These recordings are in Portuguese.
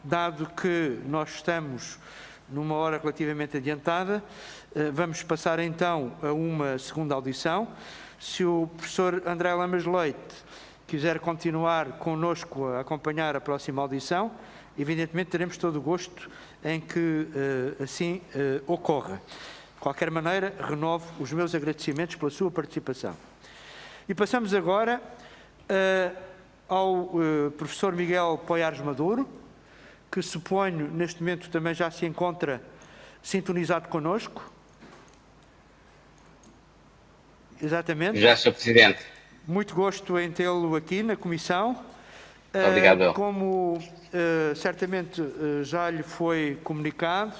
Dado que nós estamos numa hora relativamente adiantada, vamos passar então a uma segunda audição. Se o professor André Lamas Leite quiser continuar connosco a acompanhar a próxima audição, evidentemente teremos todo o gosto em que assim ocorra. De qualquer maneira, renovo os meus agradecimentos pela sua participação. E passamos agora ao professor Miguel Poiares Maduro, que suponho neste momento também já se encontra sintonizado connosco. Exatamente. Já, Sr. Presidente. Muito gosto em tê-lo aqui na Comissão. Obrigado. Como certamente já lhe foi comunicado,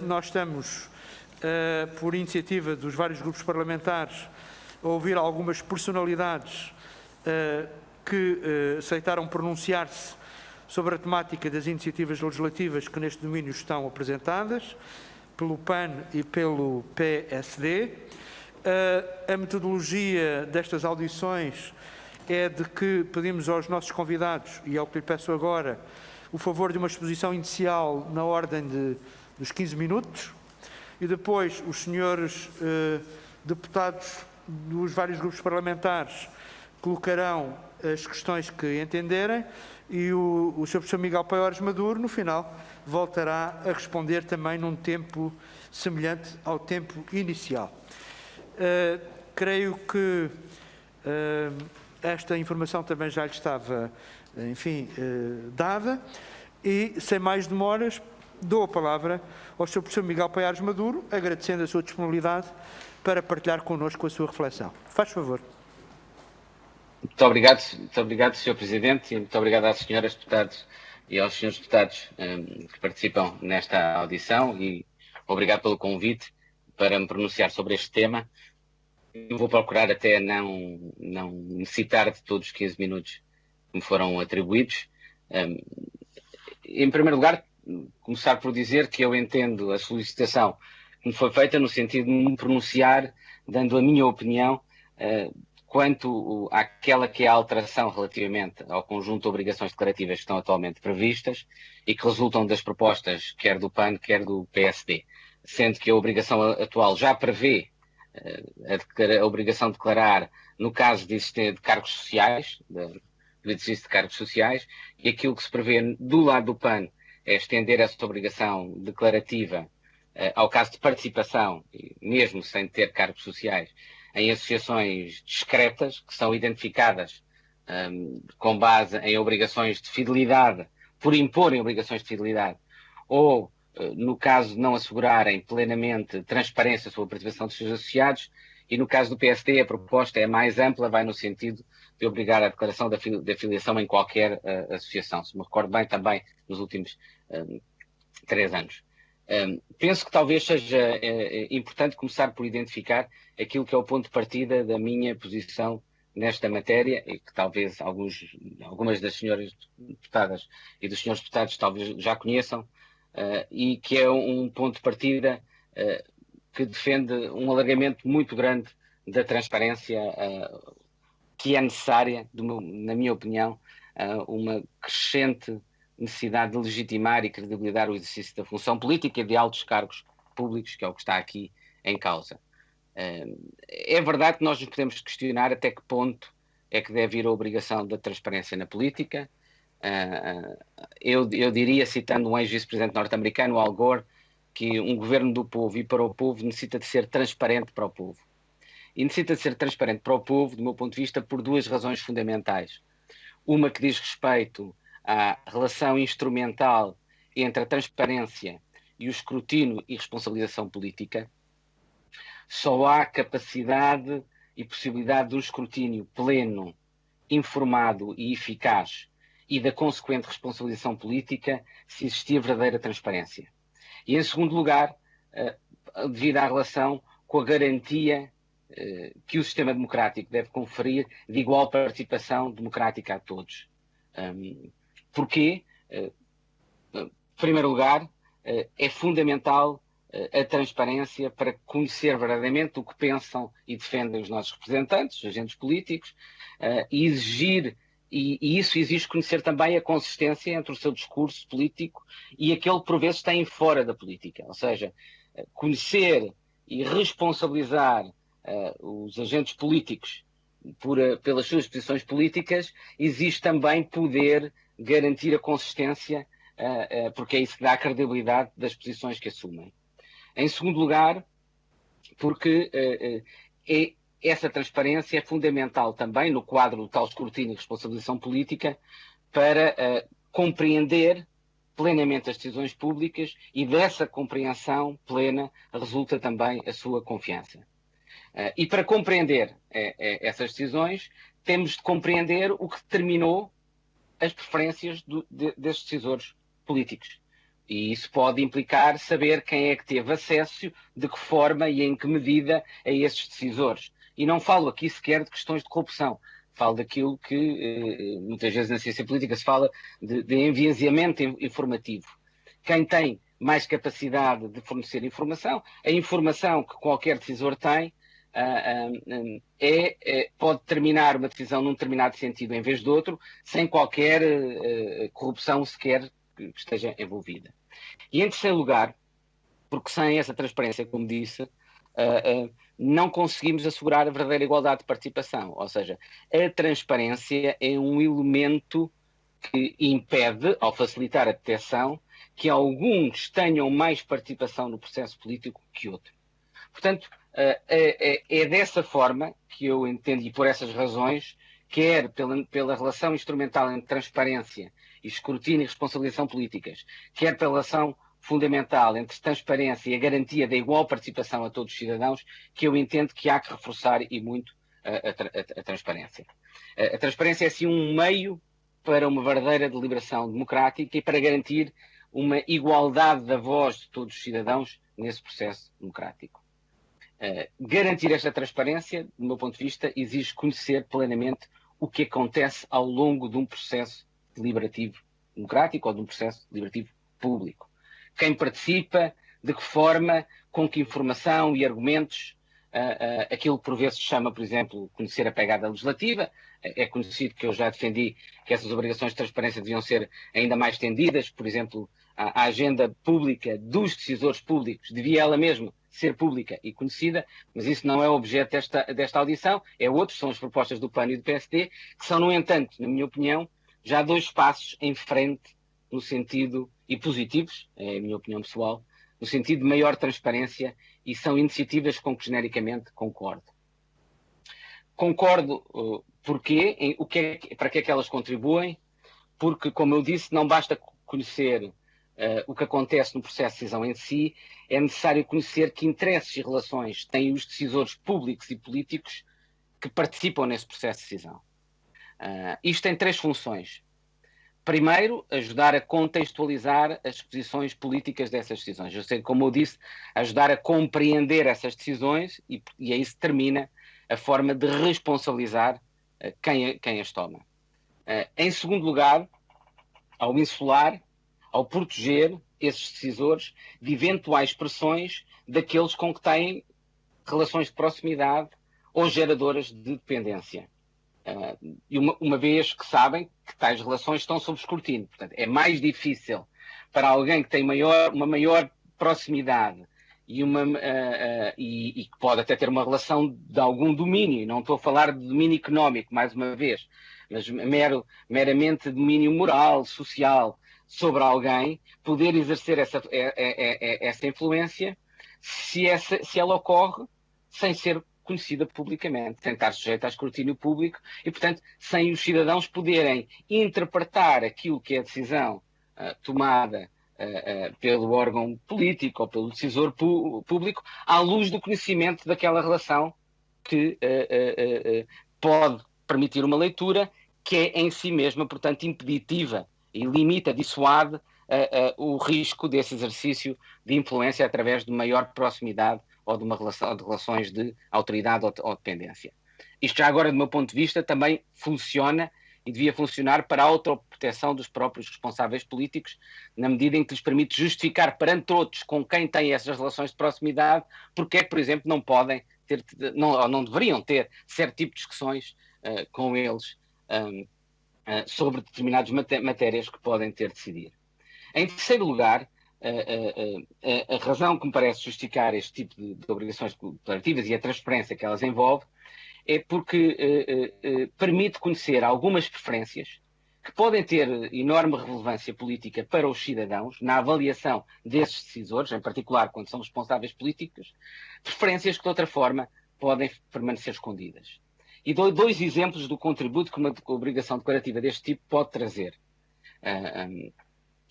nós estamos, por iniciativa dos vários grupos parlamentares, a ouvir algumas personalidades que aceitaram pronunciar-se sobre a temática das iniciativas legislativas que neste domínio estão apresentadas, pelo PAN e pelo PSD. A metodologia destas audições é de que pedimos aos nossos convidados, e é o que lhe peço agora, o favor de uma exposição inicial na ordem dos 15 minutos, e depois os senhores deputados dos vários grupos parlamentares colocarão as questões que entenderem, e o Sr. Professor Miguel Poiares Maduro, no final, voltará a responder também num tempo semelhante ao tempo inicial. Creio que esta informação também já lhe estava, enfim, dada, e, sem mais demoras, dou a palavra ao Sr. Professor Miguel Poiares Maduro, agradecendo a sua disponibilidade para partilhar connosco a sua reflexão. Faz favor. Muito obrigado, Sr. Presidente, e muito obrigado às senhoras deputadas e aos senhores deputados que participam nesta audição, e obrigado pelo convite para me pronunciar sobre este tema. Eu vou procurar até não necessitar de todos os 15 minutos que me foram atribuídos. Em primeiro lugar, começar por dizer que eu entendo a solicitação que me foi feita no sentido de me pronunciar, dando a minha opinião quanto àquela que é a alteração relativamente ao conjunto de obrigações declarativas que estão atualmente previstas e que resultam das propostas quer do PAN, quer do PSD. Sendo que a obrigação atual já prevê a obrigação de declarar no caso de existir de cargos sociais, do exercício de cargos sociais, e aquilo que se prevê do lado do PAN é estender essa obrigação declarativa ao caso de participação, mesmo sem ter cargos sociais, em associações discretas, que são identificadas com base em obrigações de fidelidade, por imporem obrigações de fidelidade, ou no caso de não assegurarem plenamente transparência sobre a participação dos seus associados, e no caso do PSD a proposta é mais ampla, vai no sentido de obrigar a declaração da filiação em qualquer associação. Se me recordo bem, também nos últimos 3 anos. Penso que talvez seja importante começar por identificar aquilo que é o ponto de partida da minha posição nesta matéria, e que talvez algumas das senhoras deputadas e dos senhores deputados talvez já conheçam, e que é um ponto de partida que defende um alargamento muito grande da transparência que é necessária, na minha opinião, uma crescente necessidade de legitimar e credibilizar o exercício da função política e de altos cargos públicos, que é o que está aqui em causa. É verdade que nós nos podemos questionar até que ponto é que deve ir a obrigação da transparência na política. Eu diria, citando um ex-vice-presidente norte-americano, Al Gore, que um governo do povo e para o povo necessita de ser transparente para o povo. E necessita de ser transparente para o povo, do meu ponto de vista, por 2 razões fundamentais. Uma que diz respeito à relação instrumental entre a transparência e o escrutínio e responsabilização política. Só há capacidade e possibilidade de um escrutínio pleno, informado e eficaz e da consequente responsabilização política se existir verdadeira transparência. E, em segundo lugar, devido à relação com a garantia que o sistema democrático deve conferir de igual participação democrática a todos. Porquê? Em primeiro lugar, é fundamental a transparência para conhecer verdadeiramente o que pensam e defendem os nossos representantes, os agentes políticos, e exigir e isso exige conhecer também a consistência entre o seu discurso político e aquele que por vezes tem fora da política. Ou seja, conhecer e responsabilizar os agentes políticos pelas suas posições políticas, exige também poder garantir a consistência, porque é isso que dá a credibilidade das posições que assumem. Em segundo lugar, porque essa transparência é fundamental também no quadro do tal escrutínio e responsabilização política para compreender plenamente as decisões públicas, e dessa compreensão plena resulta também a sua confiança. E para compreender essas decisões, temos de compreender o que determinou as preferências desses decisores políticos. E isso pode implicar saber quem é que teve acesso, de que forma e em que medida a esses decisores. E não falo aqui sequer de questões de corrupção. Falo daquilo que muitas vezes na ciência política se fala de enviesamento informativo. Quem tem mais capacidade de fornecer informação, a informação que qualquer decisor tem, pode determinar uma decisão num determinado sentido em vez de outro, sem qualquer corrupção sequer que esteja envolvida. E em terceiro lugar, porque sem essa transparência, como disse, não conseguimos assegurar a verdadeira igualdade de participação. Ou seja, a transparência é um elemento que impede, ao facilitar a detecção, que alguns tenham mais participação no processo político que outros. Portanto, é dessa forma que eu entendo, e por essas razões, quer pela relação instrumental entre transparência e escrutínio e responsabilização políticas, quer pela relação fundamental entre transparência e a garantia da igual participação a todos os cidadãos, que eu entendo que há que reforçar e muito a transparência. A transparência é, sim, um meio para uma verdadeira deliberação democrática e para garantir uma igualdade da voz de todos os cidadãos nesse processo democrático. Garantir esta transparência, do meu ponto de vista, exige conhecer plenamente o que acontece ao longo de um processo deliberativo democrático ou de um processo deliberativo público. Quem participa, de que forma, com que informação e argumentos, aquilo que por vezes se chama, por exemplo, conhecer a pegada legislativa. É conhecido que eu já defendi que essas obrigações de transparência deviam ser ainda mais estendidas, por exemplo, a agenda pública dos decisores públicos devia ela mesma ser pública e conhecida, mas isso não é objeto desta audição, é outro, são as propostas do PAN e do PSD, que são, no entanto, na minha opinião, já 2 passos em frente no sentido, e positivos, é a minha opinião pessoal, no sentido de maior transparência, e são iniciativas com que genericamente concordo. Concordo porque, para que é que elas contribuem? Porque, como eu disse, não basta conhecer o que acontece no processo de decisão em si, é necessário conhecer que interesses e relações têm os decisores públicos e políticos que participam nesse processo de decisão. Isto tem 3 funções. Primeiro, ajudar a contextualizar as posições políticas dessas decisões. Eu sei, como eu disse, ajudar a compreender essas decisões e aí se termina a forma de responsabilizar quem as toma. Em segundo lugar, ao insular, ao proteger esses decisores de eventuais pressões daqueles com que têm relações de proximidade ou geradoras de dependência. E uma vez que sabem que tais relações estão sob escrutínio. Portanto, é mais difícil para alguém que tem uma maior proximidade e que pode até ter uma relação de algum domínio, não estou a falar de domínio económico, mais uma vez, mas meramente domínio moral, social, sobre alguém, poder exercer essa influência se ela ocorre sem ser conhecida publicamente, sem estar sujeita a escrutínio público e, portanto, sem os cidadãos poderem interpretar aquilo que é a decisão tomada pelo órgão político ou pelo decisor público à luz do conhecimento daquela relação que pode permitir uma leitura que é em si mesma, portanto, impeditiva e limita, dissuade o risco desse exercício de influência através de maior proximidade ou de uma relação de relações de autoridade ou dependência. Isto já agora, do meu ponto de vista, também funciona e devia funcionar para a autoproteção dos próprios responsáveis políticos, na medida em que lhes permite justificar perante outros com quem têm essas relações de proximidade, porque é que, por exemplo, não podem ter, não deveriam ter certo tipo de discussões com eles sobre determinadas matérias que podem ter de decidir. Em terceiro lugar, a razão que me parece justificar este tipo de obrigações declarativas e a transparência que elas envolvem é porque permite conhecer algumas preferências que podem ter enorme relevância política para os cidadãos na avaliação desses decisores, em particular quando são responsáveis políticos, preferências que de outra forma podem permanecer escondidas. E dou dois exemplos do contributo que uma obrigação declarativa deste tipo pode trazer.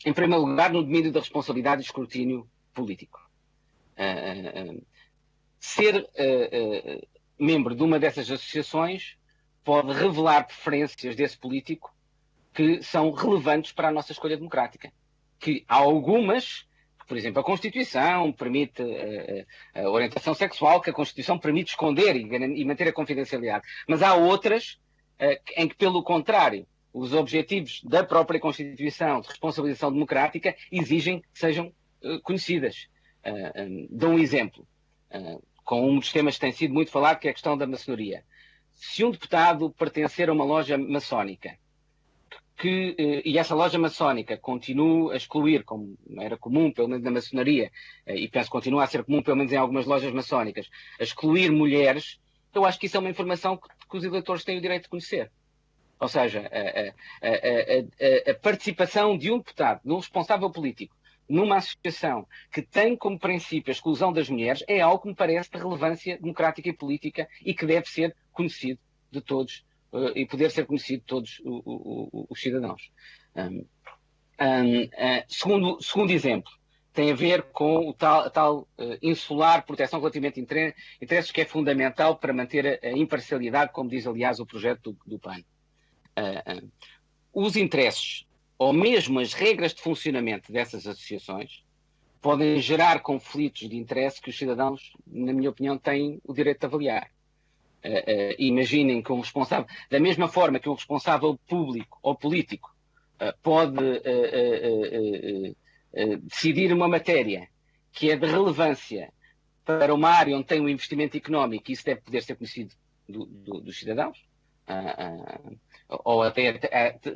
Em primeiro lugar, no domínio da responsabilidade e escrutínio político. Ser membro de uma dessas associações pode revelar preferências desse político que são relevantes para a nossa escolha democrática. Que há algumas, por exemplo, a Constituição permite a orientação sexual, que a Constituição permite esconder e manter a confidencialidade. Mas há outras em que, pelo contrário, os objetivos da própria Constituição de responsabilização democrática exigem que sejam conhecidas. Dou um exemplo, com um dos temas que tem sido muito falado, que é a questão da maçonaria. Se um deputado pertencer a uma loja maçónica, e essa loja maçónica continua a excluir, como era comum, pelo menos na maçonaria, e penso que continua a ser comum, pelo menos em algumas lojas maçónicas, a excluir mulheres, eu acho que isso é uma informação que os eleitores têm o direito de conhecer. Ou seja, a participação de um deputado, de um responsável político, numa associação que tem como princípio a exclusão das mulheres, é algo que me parece de relevância democrática e política e que deve ser conhecido de todos e poder ser conhecido de todos os cidadãos. Segundo exemplo, tem a ver com a tal insular proteção relativamente a interesses, que é fundamental para manter a imparcialidade, como diz, aliás, o projeto do PAN. Os interesses, ou mesmo as regras de funcionamento dessas associações, podem gerar conflitos de interesse que os cidadãos, na minha opinião, têm o direito de avaliar. Imaginem que um responsável, da mesma forma que um responsável público ou político pode decidir uma matéria que é de relevância para uma área onde tem um investimento económico, e isso deve poder ser conhecido dos cidadãos, ou até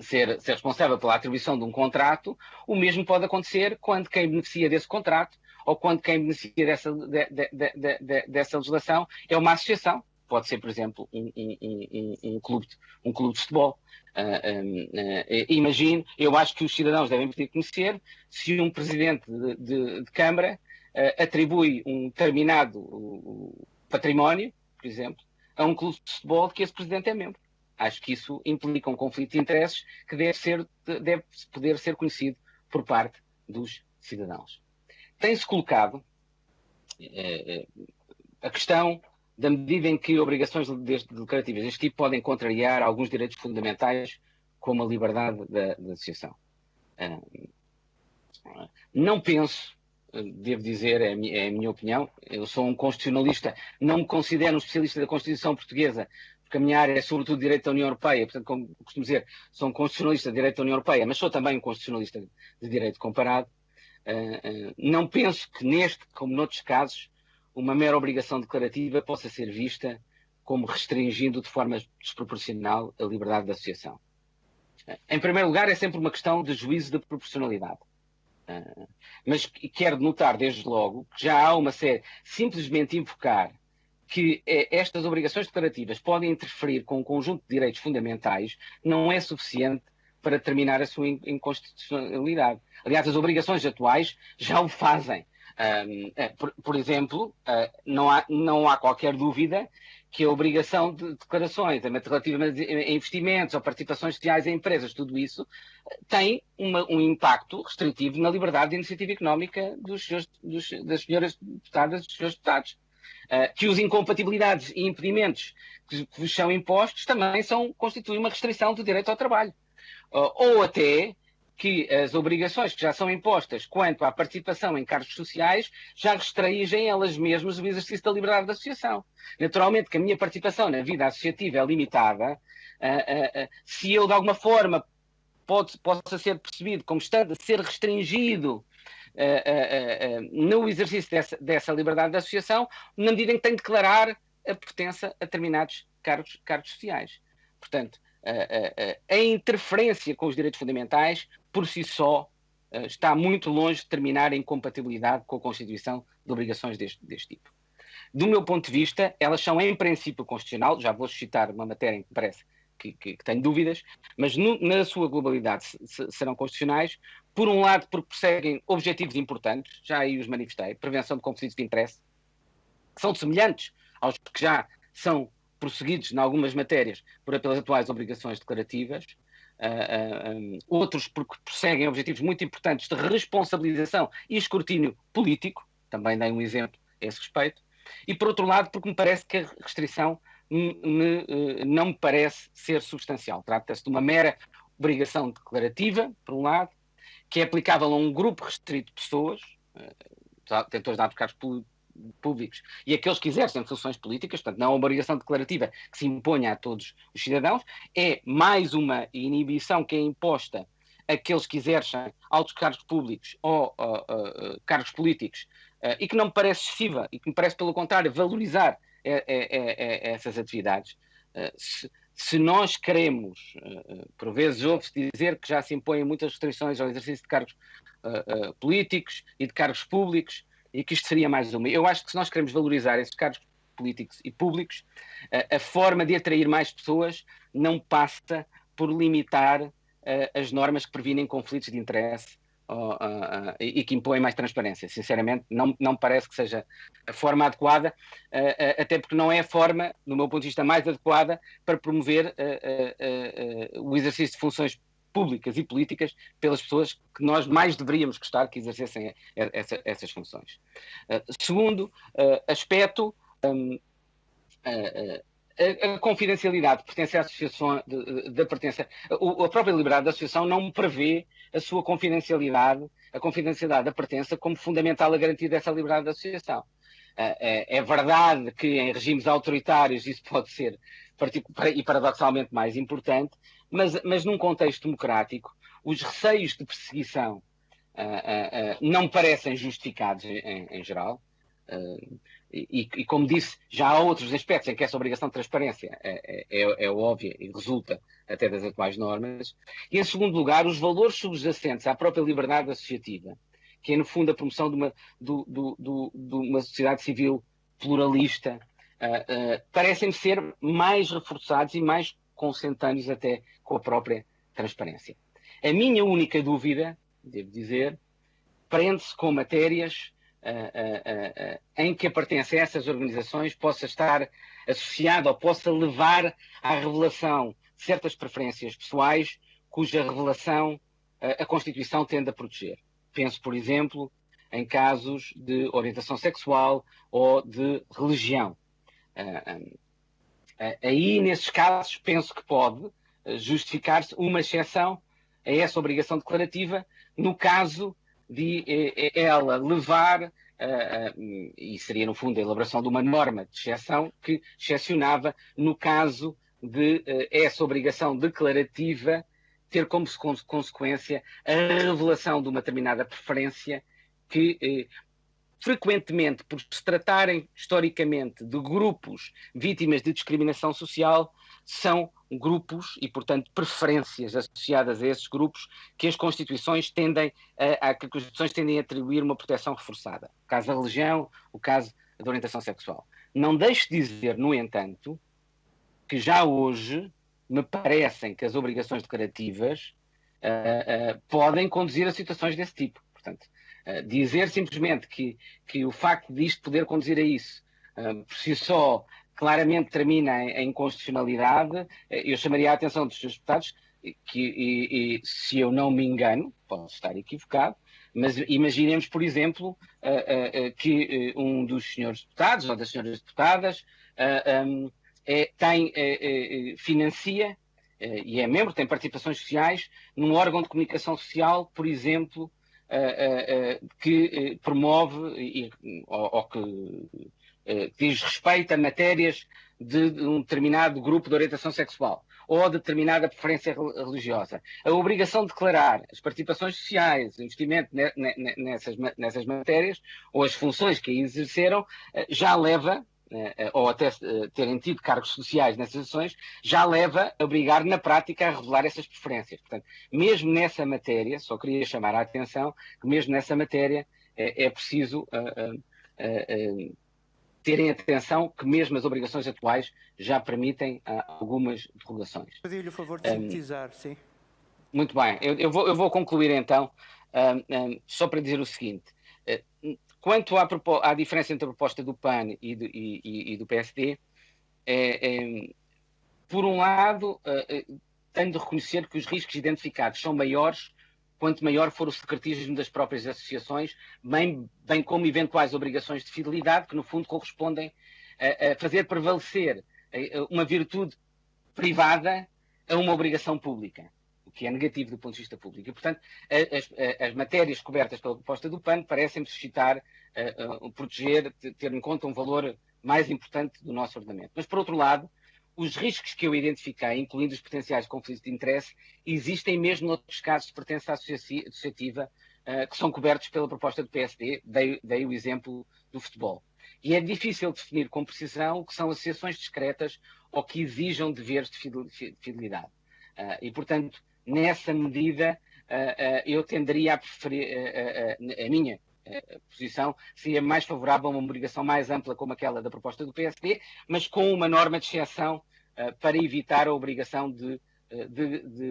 ser responsável pela atribuição de um contrato, o mesmo pode acontecer quando quem beneficia desse contrato ou quando quem beneficia dessa legislação é uma associação. Pode ser, por exemplo, um clube de futebol. Imagine, eu acho que os cidadãos devem poder conhecer se um presidente de Câmara atribui um determinado património, por exemplo, a um clube de futebol de que esse presidente é membro. Acho que isso implica um conflito de interesses que deve poder ser conhecido por parte dos cidadãos. Tem-se colocado a questão da medida em que obrigações declarativas deste tipo podem contrariar alguns direitos fundamentais, como a liberdade da associação. Não penso, devo dizer, é a minha opinião, eu sou um constitucionalista, não me considero um especialista da Constituição portuguesa, porque a minha área é sobretudo direito da União Europeia, portanto, como costumo dizer, sou um constitucionalista de direito da União Europeia, mas sou também um constitucionalista de direito comparado. Não penso que neste, como noutros casos, uma mera obrigação declarativa possa ser vista como restringindo de forma desproporcional a liberdade de associação. Em primeiro lugar, é sempre uma questão de juízo de proporcionalidade. Mas quero notar desde logo que já há uma série, simplesmente invocar que estas obrigações declarativas podem interferir com um conjunto de direitos fundamentais não é suficiente para determinar a sua inconstitucionalidade. Aliás, as obrigações atuais já o fazem. Por exemplo, não há qualquer dúvida que a obrigação de declarações relativamente a investimentos ou participações sociais em empresas, tudo isso tem um impacto restritivo na liberdade de iniciativa económica das senhoras deputadas, dos senhores deputados. Que os incompatibilidades e impedimentos que vos são impostos também constituem uma restrição do direito ao trabalho. Ou até que as obrigações que já são impostas quanto à participação em cargos sociais já restringem elas mesmas o exercício da liberdade de associação. Naturalmente que a minha participação na vida associativa é limitada, se eu de alguma forma possa ser percebido como estando a ser restringido no exercício dessa liberdade de associação, na medida em que tenho de declarar a pertença a determinados cargos sociais. Portanto, a interferência com os direitos fundamentais, por si só, está muito longe de terminar em compatibilidade com a constituição de obrigações deste tipo. Do meu ponto de vista, elas são em princípio constitucional, já vou citar uma matéria em que parece que tenho dúvidas, mas na sua globalidade serão constitucionais, por um lado porque perseguem objetivos importantes, já aí os manifestei, prevenção de conflitos de interesse, que são semelhantes aos que já são prosseguidos em algumas matérias pelas atuais obrigações declarativas, outros porque perseguem objetivos muito importantes de responsabilização e escrutínio político, também dei um exemplo a esse respeito, e por outro lado porque me parece que a restrição não me parece ser substancial. Trata-se de uma mera obrigação declarativa, por um lado, que é aplicável a um grupo restrito de pessoas, detentores de cargos públicos e aqueles que exercem funções políticas, portanto, não é uma obrigação declarativa que se imponha a todos os cidadãos, é mais uma inibição que é imposta àqueles que exercem altos cargos públicos ou cargos políticos e que não me parece excessiva e que me parece, pelo contrário, valorizar essas atividades. Se nós queremos, por vezes ouve-se dizer que já se impõem muitas restrições ao exercício de cargos políticos e de cargos públicos e que isto seria mais uma. Eu acho que se nós queremos valorizar esses cargos políticos e públicos, a forma de atrair mais pessoas não passa por limitar as normas que previnem conflitos de interesse e que impõem mais transparência. Sinceramente, não me parece que seja a forma adequada, até porque não é a forma, no meu ponto de vista, mais adequada para promover o exercício de funções públicas e políticas pelas pessoas que nós mais deveríamos gostar que exercessem essas funções. Segundo aspecto, a confidencialidade pertence à associação da pertença. A própria liberdade da associação não prevê a sua confidencialidade, a confidencialidade da pertença como fundamental a garantir dessa liberdade da associação. É verdade que em regimes autoritários isso pode ser e paradoxalmente mais importante, mas num contexto democrático os receios de perseguição não parecem justificados em geral. E como disse, já há outros aspectos em que essa obrigação de transparência é óbvia e resulta até das atuais normas. E, em segundo lugar, os valores subjacentes à própria liberdade associativa, que é, no fundo, a promoção de uma sociedade civil pluralista, parecem ser mais reforçados e mais consentâneos até com a própria transparência. A minha única dúvida, devo dizer, prende-se com matérias em que a pertença a essas organizações possa estar associada ou possa levar à revelação de certas preferências pessoais cuja revelação a Constituição tende a proteger. Penso, por exemplo, em casos de orientação sexual ou de religião. Aí, nesses casos, penso que pode justificar-se uma exceção a essa obrigação declarativa no caso de ela levar, e seria no fundo a elaboração de uma norma de exceção que excepcionava no caso de essa obrigação declarativa ter como consequência a revelação de uma determinada preferência que frequentemente, por se tratarem historicamente de grupos vítimas de discriminação social, são grupos e, portanto, preferências associadas a esses grupos que as Constituições tendem a atribuir uma proteção reforçada. O caso da religião, o caso da orientação sexual. Não deixo de dizer, no entanto, que já hoje me parecem que as obrigações declarativas podem conduzir a situações desse tipo. Portanto, dizer simplesmente que o facto disto poder conduzir a isso, por si só, claramente termina em inconstitucionalidade, eu chamaria a atenção dos senhores deputados que, se eu não me engano, posso estar equivocado, mas imaginemos, por exemplo, que um dos senhores deputados ou das senhoras deputadas financia e é membro, tem participações sociais num órgão de comunicação social, por exemplo, que promove ou que diz respeito a matérias de um determinado grupo de orientação sexual ou de determinada preferência religiosa. A obrigação de declarar as participações sociais, o investimento nessas matérias ou as funções que aí exerceram já leva, ou até terem tido cargos sociais nessas associações, já leva a obrigar na prática a revelar essas preferências. Portanto, mesmo nessa matéria, só queria chamar a atenção que mesmo nessa matéria é preciso terem atenção que mesmo as obrigações atuais já permitem algumas derrogações. Pedi-lhe o favor de sintetizar, sim. Muito bem, eu vou concluir então, só para dizer o seguinte. Quanto à diferença entre a proposta do PAN e do PSD, por um lado, tenho de reconhecer que os riscos identificados são maiores quanto maior for o secretismo das próprias associações, bem como eventuais obrigações de fidelidade, que no fundo correspondem a fazer prevalecer uma virtude privada a uma obrigação pública, o que é negativo do ponto de vista público. E, portanto, as matérias cobertas pela proposta do PAN parecem suscitar, proteger, ter em conta um valor mais importante do nosso ordenamento. Mas, por outro lado, os riscos que eu identifiquei, incluindo os potenciais conflitos de interesse, existem mesmo noutros casos de pertença associativa que são cobertos pela proposta do PSD, dei o exemplo do futebol. E é difícil definir com precisão o que são associações discretas ou que exijam deveres de fidelidade. E, portanto, nessa medida, eu tenderia a preferir, a minha posição seria mais favorável a uma obrigação mais ampla como aquela da proposta do PSD, mas com uma norma de exceção para evitar a obrigação de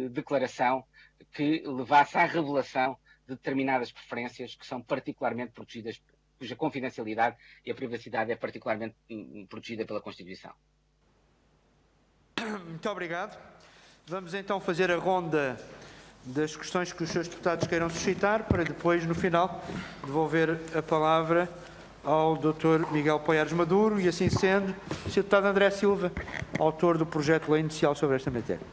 declaração que levasse à revelação de determinadas preferências que são particularmente protegidas, cuja confidencialidade e a privacidade é particularmente protegida pela Constituição. Muito obrigado. Vamos então fazer a ronda das questões que os seus deputados queiram suscitar, para depois, no final, devolver a palavra ao Dr. Miguel Poiares Maduro e, assim sendo, o Sr. Deputado André Silva, autor do projeto de lei inicial sobre esta matéria.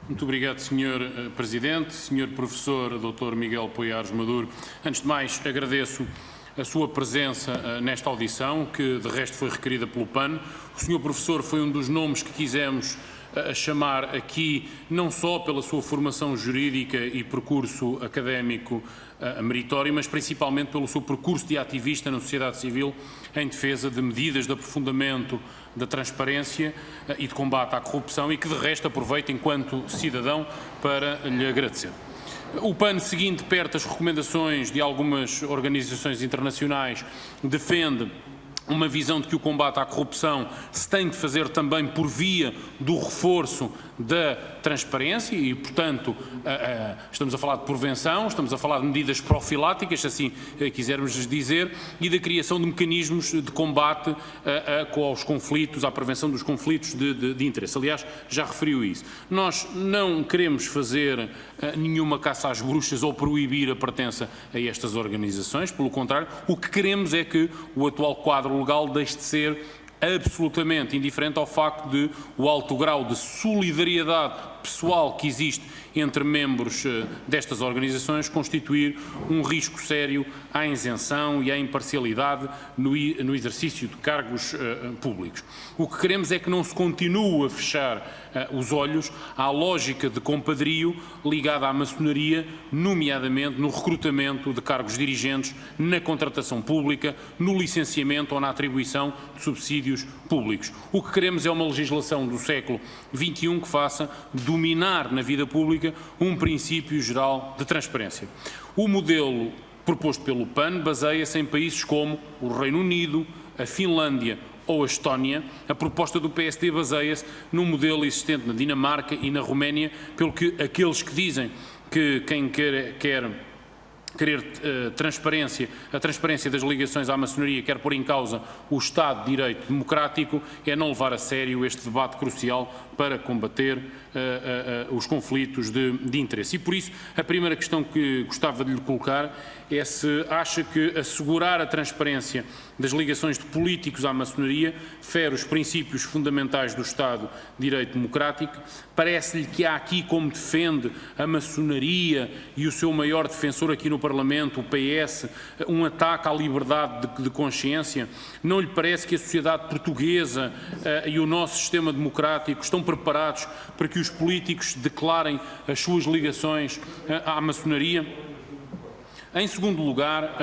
Muito obrigado, Sr. Presidente. Sr. Professor Dr. Miguel Poiares Maduro, antes de mais agradeço a sua presença nesta audição, que de resto foi requerida pelo PAN. O Sr. Professor foi um dos nomes que quisemos chamar aqui, não só pela sua formação jurídica e percurso académico meritório, mas principalmente pelo seu percurso de ativista na sociedade civil em defesa de medidas de aprofundamento da transparência e de combate à corrupção, e que de resto aproveito enquanto cidadão para lhe agradecer. O PAN, seguindo de perto as recomendações de algumas organizações internacionais, defende uma visão de que o combate à corrupção se tem de fazer também por via do reforço da transparência e, portanto, estamos a falar de prevenção, estamos a falar de medidas profiláticas, se assim quisermos dizer, e da criação de mecanismos de combate aos conflitos, à prevenção dos conflitos de interesse. Aliás, já referiu isso. Nós não queremos fazer nenhuma caça às bruxas ou proibir a pertença a estas organizações, pelo contrário, o que queremos é que o atual quadro legal deixe de ser absolutamente indiferente ao facto de o alto grau de solidariedade pessoal que existe entre membros destas organizações constituir um risco sério à isenção e à imparcialidade no exercício de cargos públicos. O que queremos é que não se continue a fechar os olhos à lógica de compadrio ligada à maçonaria, nomeadamente no recrutamento de cargos dirigentes, na contratação pública, no licenciamento ou na atribuição de subsídios públicos. O que queremos é uma legislação do século XXI que faça dominar na vida pública um princípio geral de transparência. O modelo proposto pelo PAN baseia-se em países como o Reino Unido, a Finlândia ou a Estónia. A proposta do PSD baseia-se num modelo existente na Dinamarca e na Roménia, pelo que aqueles que dizem que quem querer a transparência das ligações à maçonaria quer pôr em causa o Estado de Direito democrático, é não levar a sério este debate crucial para combater os conflitos de interesse. E por isso, a primeira questão que gostava de lhe colocar é se acha que assegurar a transparência das ligações de políticos à maçonaria fere os princípios fundamentais do Estado de Direito Democrático. Parece-lhe que há aqui, como defende a maçonaria e o seu maior defensor aqui no Parlamento, o PS, um ataque à liberdade de consciência? Não lhe parece que a sociedade portuguesa e o nosso sistema democrático estão preparados para que os políticos declarem as suas ligações à maçonaria? Em segundo lugar,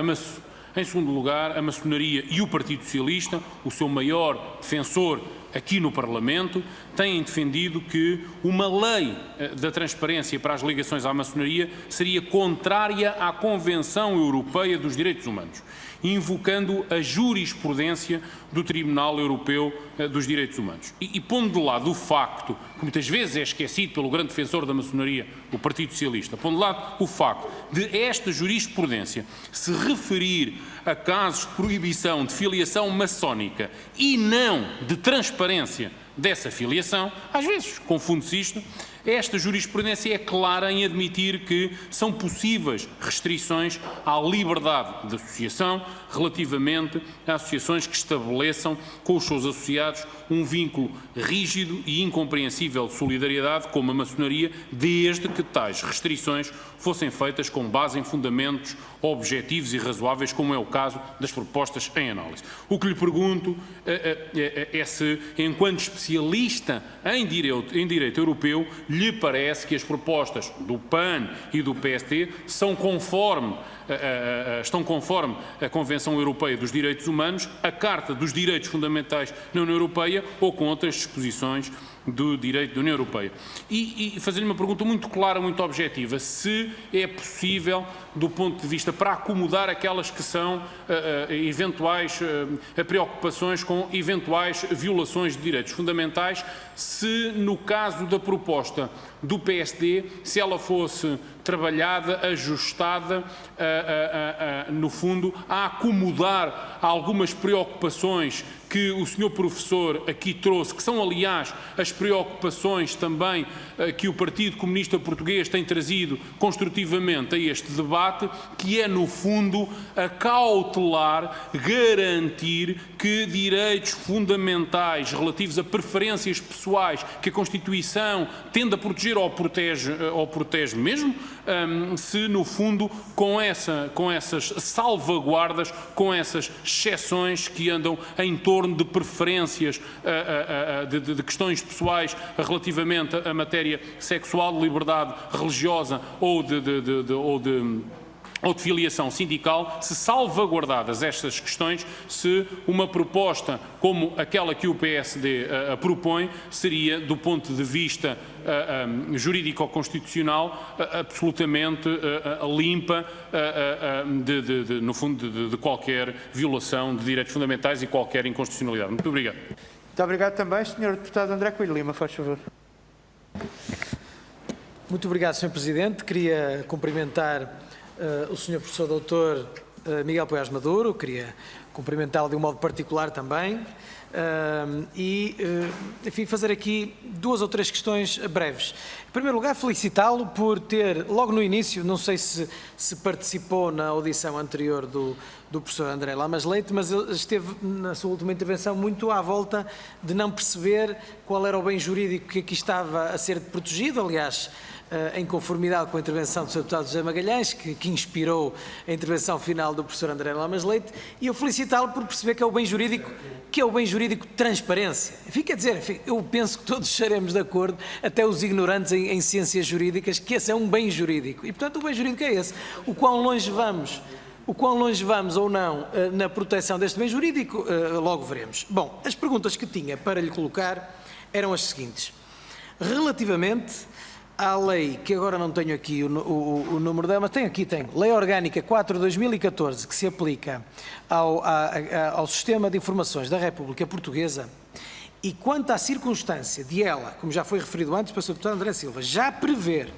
Em segundo lugar, a maçonaria e o Partido Socialista, o seu maior defensor aqui no Parlamento, têm defendido que uma lei da transparência para as ligações à maçonaria seria contrária à Convenção Europeia dos Direitos Humanos, invocando a jurisprudência do Tribunal Europeu dos Direitos Humanos. E pondo de lado o facto, que muitas vezes é esquecido pelo grande defensor da maçonaria, o Partido Socialista, pondo de lado o facto de esta jurisprudência se referir a casos de proibição de filiação maçónica e não de transparência dessa filiação, às vezes confunde-se isto. Esta jurisprudência é clara em admitir que são possíveis restrições à liberdade de associação relativamente a associações que estabeleçam com os seus associados um vínculo rígido e incompreensível de solidariedade, como a maçonaria, desde que tais restrições fossem feitas com base em fundamentos objetivos e razoáveis, como é o caso das propostas em análise. O que lhe pergunto é se, enquanto especialista em direito europeu, lhe parece que as propostas do PAN e do PSD estão conforme a Convenção Europeia dos Direitos Humanos, a Carta dos Direitos Fundamentais na União Europeia ou com outras disposições do direito da União Europeia. E fazer-lhe uma pergunta muito clara, muito objetiva, se é possível, do ponto de vista para acomodar aquelas que são eventuais preocupações com eventuais violações de direitos fundamentais, se no caso da proposta do PSD, se ela fosse trabalhada, ajustada, no fundo, a acomodar algumas preocupações que o Sr. Professor aqui trouxe, que são, aliás, as preocupações também que o Partido Comunista Português tem trazido construtivamente a este debate, que é, no fundo, acautelar, garantir que direitos fundamentais relativos a preferências pessoais que a Constituição tende a proteger ou protege mesmo, se, no fundo, com essas salvaguardas, com essas exceções que andam em torno de preferências, de questões pessoais relativamente à matéria sexual, de liberdade religiosa ou de filiação sindical, se salvaguardadas estas questões, se uma proposta como aquela que o PSD propõe seria, do ponto de vista jurídico-constitucional, absolutamente limpa, no fundo, de qualquer violação de direitos fundamentais e qualquer inconstitucionalidade. Muito obrigado. Muito obrigado também, Sr. Deputado André Coelho Lima, faz favor. Muito obrigado, Sr. Presidente. Queria cumprimentar o Sr. Professor Dr. Miguel Poiares Maduro, queria cumprimentá-lo de um modo particular também enfim, fazer aqui 2 ou 3 questões breves. Em primeiro lugar, felicitá-lo por ter, logo no início, não sei se participou na audição anterior do professor André Lamas Leite, mas ele esteve, na sua última intervenção, muito à volta de não perceber qual era o bem jurídico que aqui estava a ser protegido, aliás, em conformidade com a intervenção do Sr. Deputado José Magalhães, que inspirou a intervenção final do professor André Lamas Leite, e eu felicitá-lo por perceber que é o bem jurídico, de transparência. Enfim, quer dizer, eu penso que todos estaremos de acordo, até os ignorantes em ciências jurídicas, que esse é um bem jurídico. E, portanto, o bem jurídico é esse. O quão longe vamos ou não na proteção deste bem jurídico, logo veremos. Bom, as perguntas que tinha para lhe colocar eram as seguintes. Relativamente à lei, que agora não tenho aqui o número dela, mas tenho, Lei Orgânica 4/2014, que se aplica ao Sistema de Informações da República Portuguesa, e quanto à circunstância de ela, como já foi referido antes pelo Sr. Deputado André Silva, já prever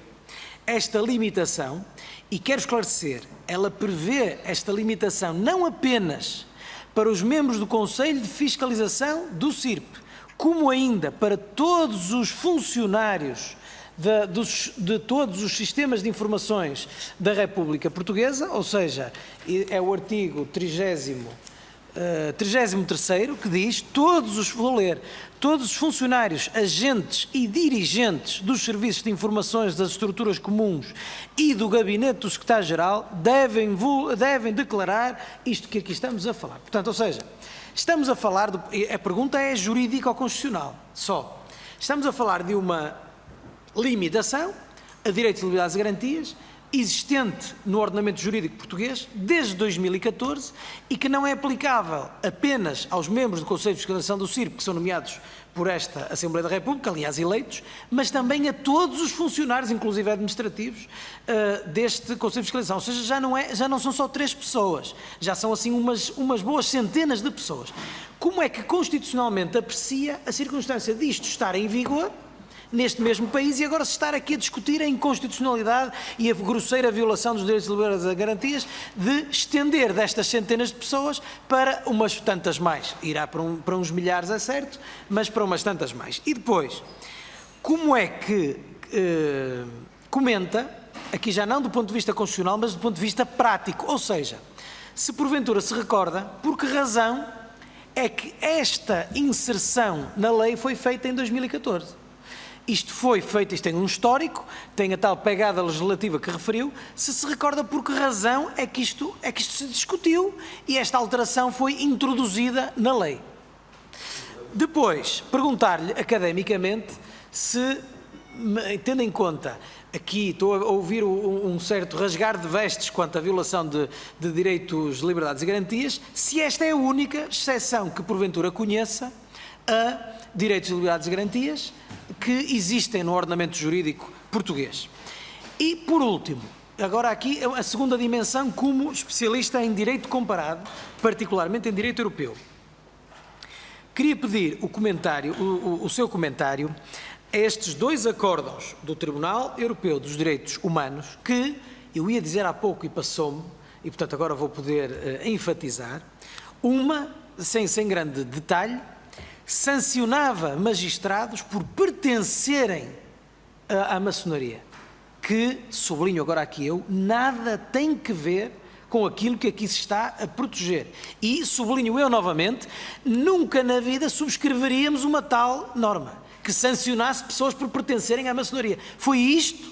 esta limitação, e quero esclarecer, ela prevê esta limitação não apenas para os membros do Conselho de Fiscalização do CIRP, como ainda para todos os funcionários de todos os sistemas de informações da República Portuguesa, ou seja, é o artigo 33º, que diz: todos os funcionários, agentes e dirigentes dos serviços de informações das estruturas comuns e do gabinete do secretário-geral devem declarar isto que aqui estamos a falar. Portanto, ou seja, estamos a falar, a pergunta é jurídica ou constitucional, só. Estamos a falar de uma limitação a direitos, liberdades e garantias, existente no ordenamento jurídico português desde 2014 e que não é aplicável apenas aos membros do Conselho de Fiscalização do CIRP, que são nomeados por esta Assembleia da República, aliás eleitos, mas também a todos os funcionários, inclusive administrativos, deste Conselho de Fiscalização. Ou seja, já não são só 3 pessoas, já são assim umas boas centenas de pessoas. Como é que constitucionalmente aprecia a circunstância disto estar em vigor neste mesmo país e agora se estar aqui a discutir a inconstitucionalidade e a grosseira violação dos direitos e liberdades e garantias de estender destas centenas de pessoas para umas tantas mais? Irá para uns milhares, é certo, mas para umas tantas mais. E depois, como é que comenta, aqui já não do ponto de vista constitucional, mas do ponto de vista prático, ou seja, se porventura se recorda, por que razão é que esta inserção na lei foi feita em 2014? Isto foi feito, isto tem um histórico, tem a tal pegada legislativa que referiu, se recorda por que razão é que isto se discutiu e esta alteração foi introduzida na lei. Depois, perguntar-lhe academicamente se, tendo em conta, aqui estou a ouvir um certo rasgar de vestes quanto à violação de direitos, liberdades e garantias, se esta é a única exceção que porventura conheça a direitos, liberdades e garantias que existem no ordenamento jurídico português. E, por último, agora aqui a segunda dimensão como especialista em direito comparado, particularmente em direito europeu. Queria pedir o seu comentário a estes 2 acórdãos do Tribunal Europeu dos Direitos Humanos que, eu ia dizer há pouco e passou-me, e portanto agora vou poder enfatizar, uma, sem grande detalhe, sancionava magistrados por pertencerem à maçonaria, que, sublinho agora aqui eu, nada tem que ver com aquilo que aqui se está a proteger. E, sublinho eu novamente, nunca na vida subscreveríamos uma tal norma, que sancionasse pessoas por pertencerem à maçonaria. Foi isto,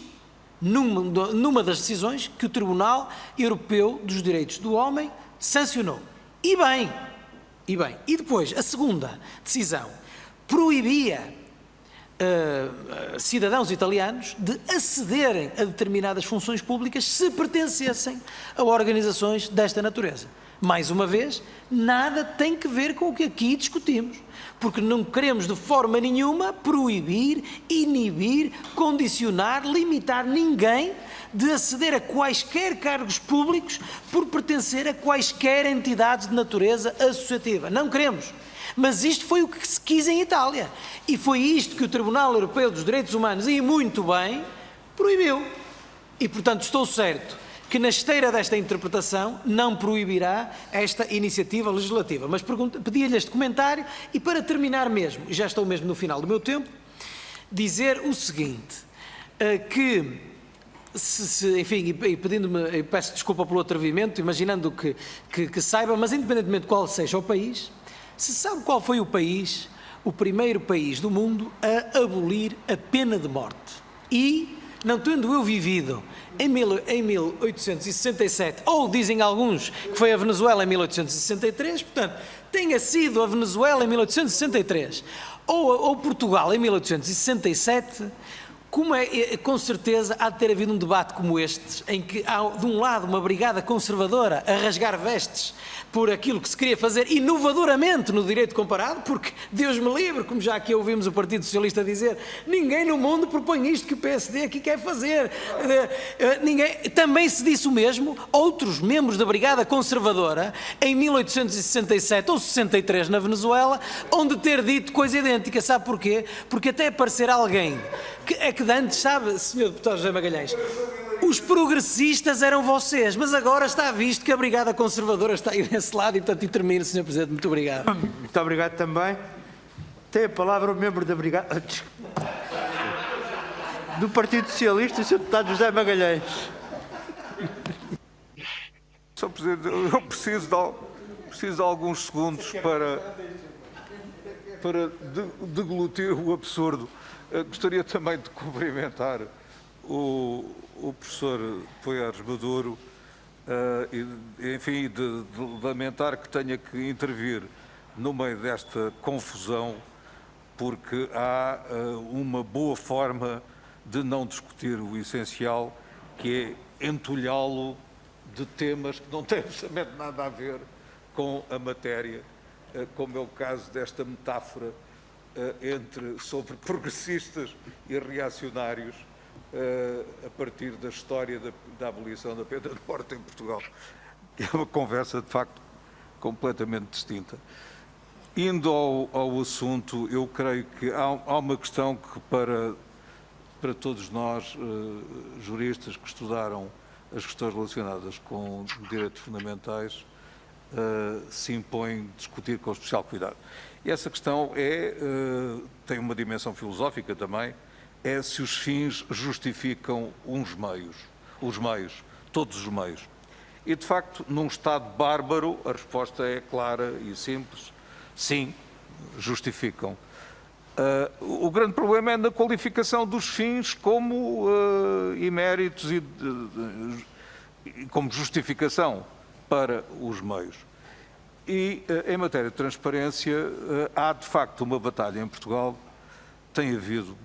numa das decisões, que o Tribunal Europeu dos Direitos do Homem sancionou. E bem, e depois, a segunda decisão proibia cidadãos italianos de acederem a determinadas funções públicas se pertencessem a organizações desta natureza. Mais uma vez, nada tem que ver com o que aqui discutimos, porque não queremos de forma nenhuma proibir, inibir, condicionar, limitar ninguém de aceder a quaisquer cargos públicos por pertencer a quaisquer entidades de natureza associativa. Não queremos. Mas isto foi o que se quis em Itália. E foi isto que o Tribunal Europeu dos Direitos Humanos, e muito bem, proibiu. E, portanto, estou certo que na esteira desta interpretação não proibirá esta iniciativa legislativa. Mas pedia-lhe este comentário e, para terminar mesmo, e já estou mesmo no final do meu tempo, dizer o seguinte, que... enfim, e pedindo-me, peço desculpa pelo atrevimento, imaginando que saiba, mas independentemente de qual seja o país, se sabe qual foi o primeiro país do mundo a abolir a pena de morte. E, não tendo eu vivido em 1867, ou dizem alguns que foi a Venezuela em 1863, portanto, tenha sido a Venezuela em 1863, ou Portugal em 1867, com certeza há de ter havido um debate como este, em que há de um lado uma brigada conservadora a rasgar vestes por aquilo que se queria fazer inovadoramente no direito comparado, porque Deus me livre, como já aqui ouvimos o Partido Socialista dizer, ninguém no mundo propõe isto que o PSD aqui quer fazer. Também se disse o mesmo, outros membros da brigada conservadora, em 1867 ou 63 na Venezuela, onde ter dito coisa idêntica. Sabe porquê? Porque até aparecer alguém que antes, sabe, Sr. Deputado José Magalhães, os progressistas eram vocês, mas agora está visto que a brigada conservadora está aí desse lado e, portanto, termino, Sr. Presidente. Muito obrigado. Muito obrigado também. Tem a palavra o membro da brigada do Partido Socialista, Sr. Deputado José Magalhães. Sr. Presidente, eu preciso de alguns segundos para deglutir o absurdo. Gostaria também de cumprimentar o professor Poiares Maduro e, enfim, de lamentar que tenha que intervir no meio desta confusão, porque há uma boa forma de não discutir o essencial, que é entulhá-lo de temas que não têm absolutamente nada a ver com a matéria, como é o caso desta metáfora sobre progressistas e reacionários a partir da história da abolição da pena de morte em Portugal. É uma conversa, de facto, completamente distinta. Indo ao assunto, eu creio que há uma questão que para todos nós, juristas que estudaram as questões relacionadas com direitos fundamentais, se impõe discutir com especial cuidado. E essa questão tem uma dimensão filosófica também, é se os fins justificam os meios, todos os meios. E, de facto, num Estado bárbaro, a resposta é clara e simples, sim, justificam. O grande problema é na qualificação dos fins como eméritos e como justificação para os meios. E, em matéria de transparência, há, de facto, uma batalha em Portugal, tem havido,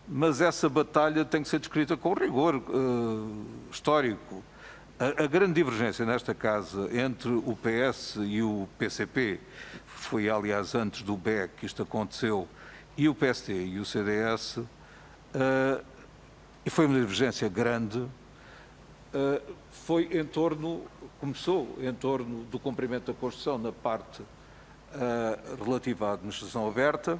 mas essa batalha tem que ser descrita com rigor histórico. A grande divergência nesta casa entre o PS e o PCP, foi aliás antes do BEC que isto aconteceu, e o PSD e o CDS, e foi uma divergência grande, começou em torno do cumprimento da Constituição na parte relativa à administração aberta.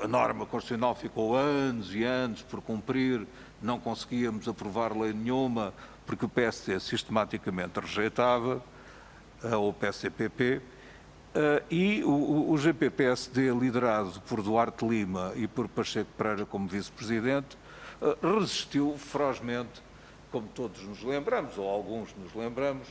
A norma constitucional ficou anos e anos por cumprir, não conseguíamos aprovar lei nenhuma, porque o PSD sistematicamente rejeitava, ou o PSDPP, e o GP-PSD, liderado por Duarte Lima e por Pacheco Pereira como vice-presidente, resistiu ferozmente, como todos nos lembramos, ou alguns nos lembramos,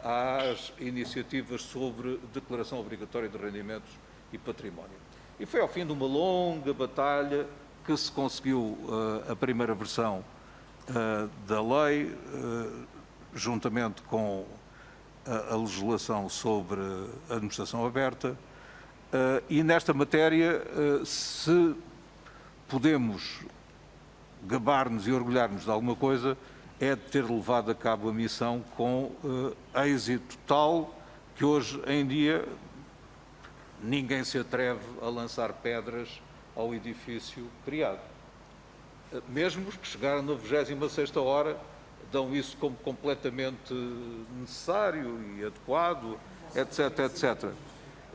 às iniciativas sobre declaração obrigatória de rendimentos e património. E foi ao fim de uma longa batalha que se conseguiu a primeira versão da lei, juntamente com a legislação sobre a administração aberta, e nesta matéria, se podemos gabar-nos e orgulhar-nos de alguma coisa, é de ter levado a cabo a missão com êxito tal que hoje em dia ninguém se atreve a lançar pedras ao edifício criado. Mesmo os que chegaram na 26ª hora dão isso como completamente necessário e adequado, etc, etc.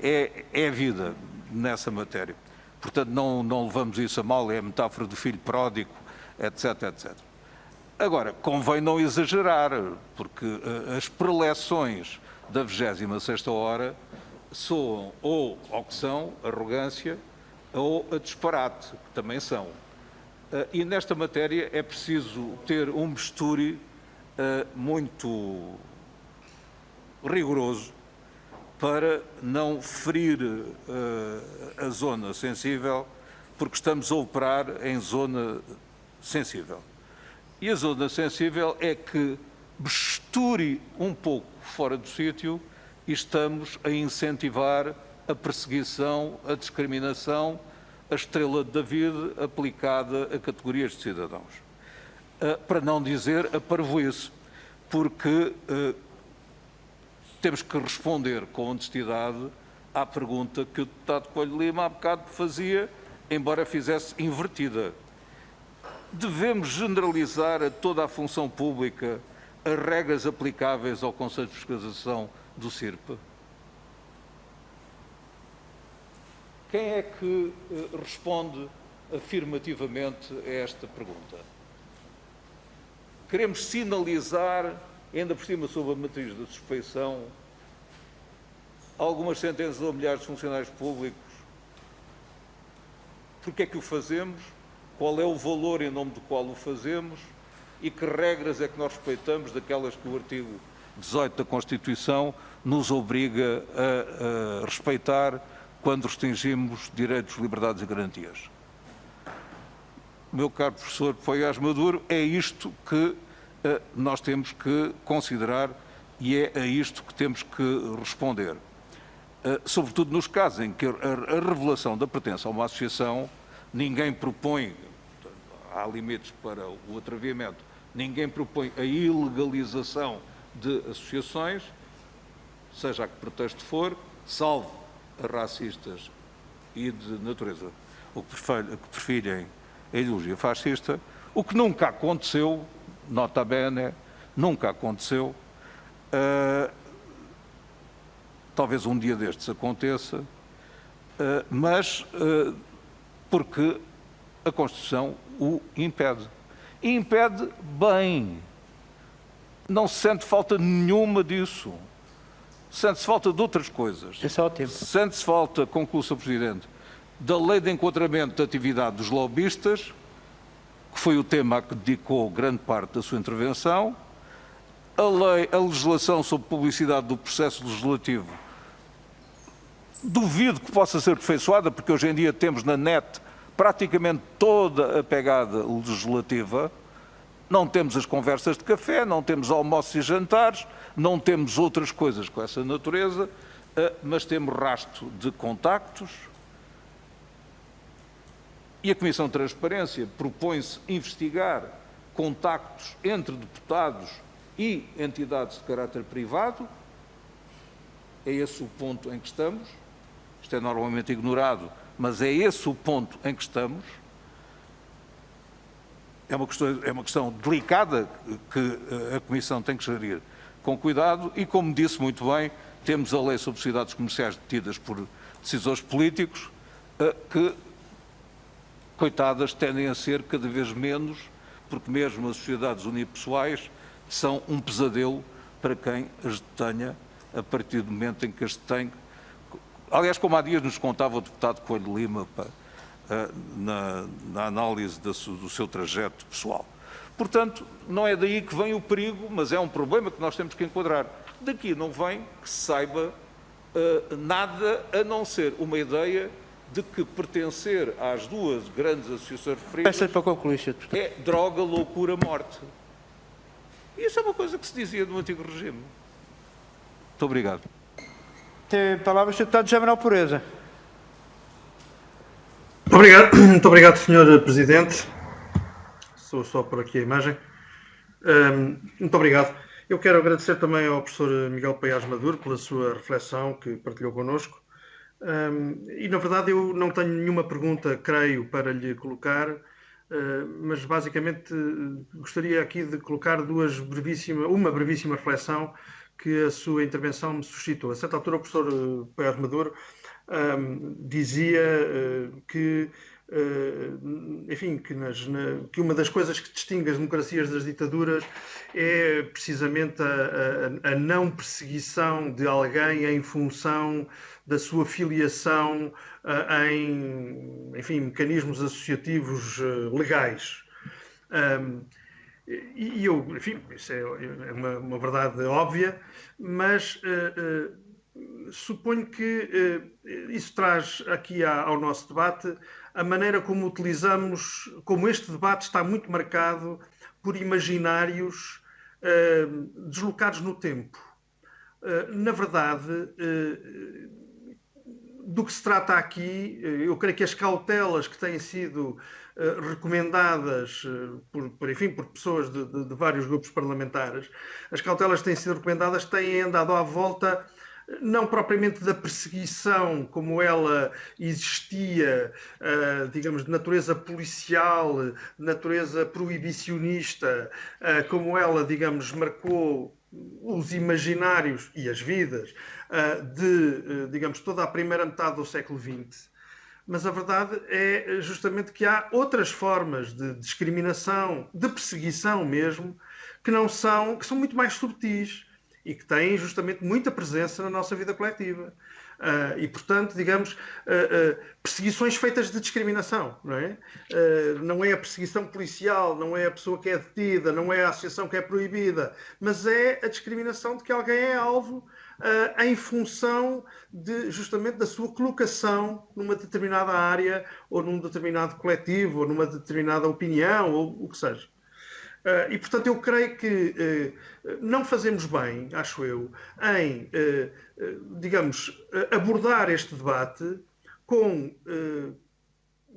É a vida nessa matéria. Portanto, não levamos isso a mal, é a metáfora do filho pródigo, etc, etc. Agora, convém não exagerar, porque as preleções da 26ª hora soam ou ao que são, arrogância, ou a disparate, que também são. E nesta matéria é preciso ter um bisturi muito rigoroso para não ferir a zona sensível, porque estamos a operar em zona sensível. E a zona sensível é que bisturi um pouco fora do sítio e estamos a incentivar a perseguição, a discriminação, a estrela de David aplicada a categorias de cidadãos. Para não dizer a parvoíce, porque temos que responder com honestidade à pergunta que o deputado Coelho Lima há bocado fazia, embora fizesse invertida. Devemos generalizar a toda a função pública as regras aplicáveis ao Conselho de Fiscalização do CIRP? Quem é que responde afirmativamente a esta pergunta? Queremos sinalizar, ainda por cima sob a matriz da suspeição, algumas sentenças ou milhares de funcionários públicos. Porque é que o fazemos? Qual é o valor em nome do qual o fazemos? E que regras é que nós respeitamos daquelas que o artigo 18 da Constituição nos obriga a respeitar quando restringimos direitos, liberdades e garantias? Meu caro professor Poiás Maduro, é isto que nós temos que considerar e é a isto que temos que responder. Sobretudo nos casos em que a revelação da pertença a uma associação, ninguém propõe, há limites para o atraviamento. Ninguém propõe a ilegalização de associações, seja a que pretexto for, salvo a racistas e de natureza, o que preferem a ideologia fascista, o que nunca aconteceu, nota bene, nunca aconteceu. Talvez um dia destes aconteça, mas porque a Constituição o impede. E impede bem. Não se sente falta nenhuma disso. Sente-se falta de outras coisas. É só o tempo. Sente-se falta, concluo, Sr. Presidente, da lei de enquadramento da atividade dos lobistas, que foi o tema a que dedicou grande parte da sua intervenção, a legislação sobre publicidade do processo legislativo. Duvido que possa ser aperfeiçoada, porque hoje em dia temos na net praticamente toda a pegada legislativa. Não temos as conversas de café, não temos almoços e jantares, não temos outras coisas com essa natureza, mas temos rastro de contactos. E a Comissão de Transparência propõe-se investigar contactos entre deputados e entidades de caráter privado. É esse o ponto em que estamos. Isto é normalmente ignorado, mas é esse o ponto em que estamos. É uma questão delicada que a Comissão tem que gerir com cuidado e, como disse muito bem, temos a lei sobre sociedades comerciais detidas por decisores políticos que, coitadas, tendem a ser cada vez menos, porque mesmo as sociedades unipessoais são um pesadelo para quem as detenha a partir do momento em que as detém. Aliás, como há dias nos contava o deputado Coelho Lima na análise do seu trajeto pessoal. Portanto, não é daí que vem o perigo, mas é um problema que nós temos que enquadrar. Daqui não vem que se saiba nada a não ser uma ideia de que pertencer às duas grandes associações referidas Peço-lhe para concluir, Sr. Deputado. é droga, loucura, morte. Isso é uma coisa que se dizia no antigo regime. Muito obrigado. Tem palavras, Sr. Deputado José Manuel Pureza. Muito obrigado, Sr. Presidente. Só por aqui a imagem. Muito obrigado. Eu quero agradecer também ao professor Miguel Paiás Maduro pela sua reflexão que partilhou connosco. E, na verdade, eu não tenho nenhuma pergunta, creio, para lhe colocar, mas, basicamente, gostaria aqui de colocar uma brevíssima reflexão que a sua intervenção me suscitou. A certa altura, o professor Paiás Maduro dizia que, enfim, que uma das coisas que distingue as democracias das ditaduras é precisamente a não perseguição de alguém em função da sua filiação em, enfim, mecanismos associativos legais. E eu, enfim, isso é uma verdade óbvia, mas suponho que isso traz aqui ao nosso debate a maneira como utilizamos, como este debate está muito marcado por imaginários deslocados no tempo. Na verdade, do que se trata aqui, eu creio que as cautelas que têm sido recomendadas por pessoas de vários grupos parlamentares, as cautelas que têm sido recomendadas têm andado à volta não propriamente da perseguição como ela existia, digamos, de natureza policial, de natureza proibicionista, como ela, digamos, marcou os imaginários e as vidas digamos, toda a primeira metade do século XX. Mas a verdade é justamente que há outras formas de discriminação, de perseguição mesmo, que são muito mais subtis e que têm justamente muita presença na nossa vida coletiva. E, portanto, digamos, perseguições feitas de discriminação, não é? Não é a perseguição policial, não é a pessoa que é detida, não é a associação que é proibida, mas é a discriminação de que alguém é alvo em função justamente da sua colocação numa determinada área, ou num determinado coletivo, ou numa determinada opinião, ou o que seja. E, portanto, eu creio que não fazemos bem, acho eu, em, digamos, abordar este debate com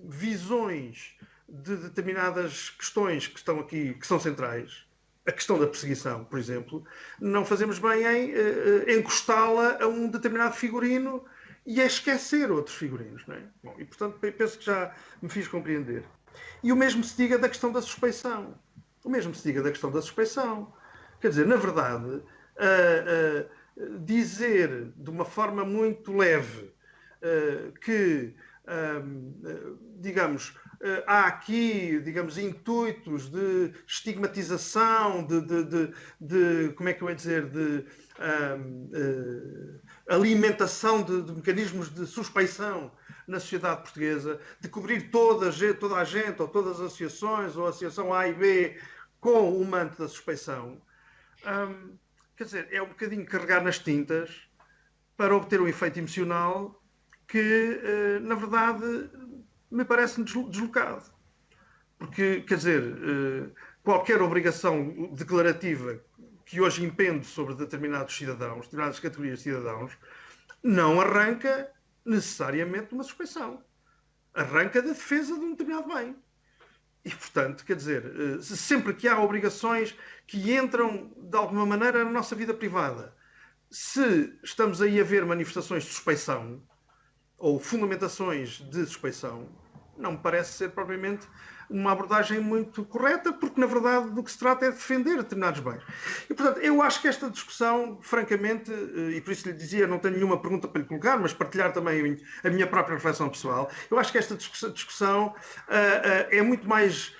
visões de determinadas questões que estão aqui, que são centrais, a questão da perseguição, por exemplo, não fazemos bem em encostá-la a um determinado figurino e a esquecer outros figurinos, não é? Bom, e, portanto, penso que já me fiz compreender. E o mesmo se diga da questão da suspeição. O mesmo se diga da questão da suspeição. Quer dizer, na verdade, dizer de uma forma muito leve que, digamos, há aqui, digamos, intuitos de estigmatização, de como é que eu ia dizer, de alimentação de mecanismos de suspeição na sociedade portuguesa, de cobrir toda a gente, ou todas as associações, ou a associação A e B, com o manto da suspeição. Quer dizer, é um bocadinho carregar nas tintas para obter um efeito emocional que, na verdade, me parece deslocado. Porque, quer dizer, qualquer obrigação declarativa que hoje impende sobre determinados cidadãos, determinadas categorias de cidadãos, não arranca necessariamente de uma suspeição. Arranca da defesa de um determinado bem. E, portanto, quer dizer, sempre que há obrigações que entram, de alguma maneira, na nossa vida privada, se estamos aí a ver manifestações de suspeição, ou fundamentações de suspeição, não me parece ser propriamente uma abordagem muito correta, porque, na verdade, do que se trata é de defender determinados bens. E, portanto, eu acho que esta discussão, francamente, e por isso lhe dizia, não tenho nenhuma pergunta para lhe colocar, mas partilhar também a minha própria reflexão pessoal, eu acho que esta discussão é muito mais...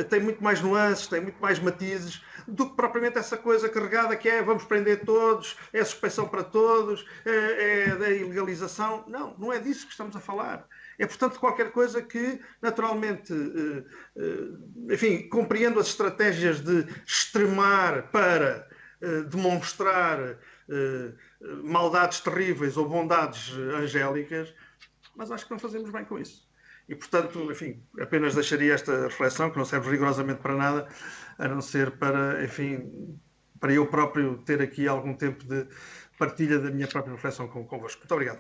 tem muito mais nuances, tem muito mais matizes do que propriamente essa coisa carregada que é vamos prender todos, é suspeição para todos, é da ilegalização. Não, não é disso que estamos a falar. É, portanto, qualquer coisa que, naturalmente, enfim, compreendo as estratégias de extremar para demonstrar maldades terríveis ou bondades angélicas, mas acho que não fazemos bem com isso. E, portanto, enfim, apenas deixaria esta reflexão, que não serve rigorosamente para nada, a não ser para, enfim, para eu próprio ter aqui algum tempo de partilha da minha própria reflexão convosco. Muito obrigado.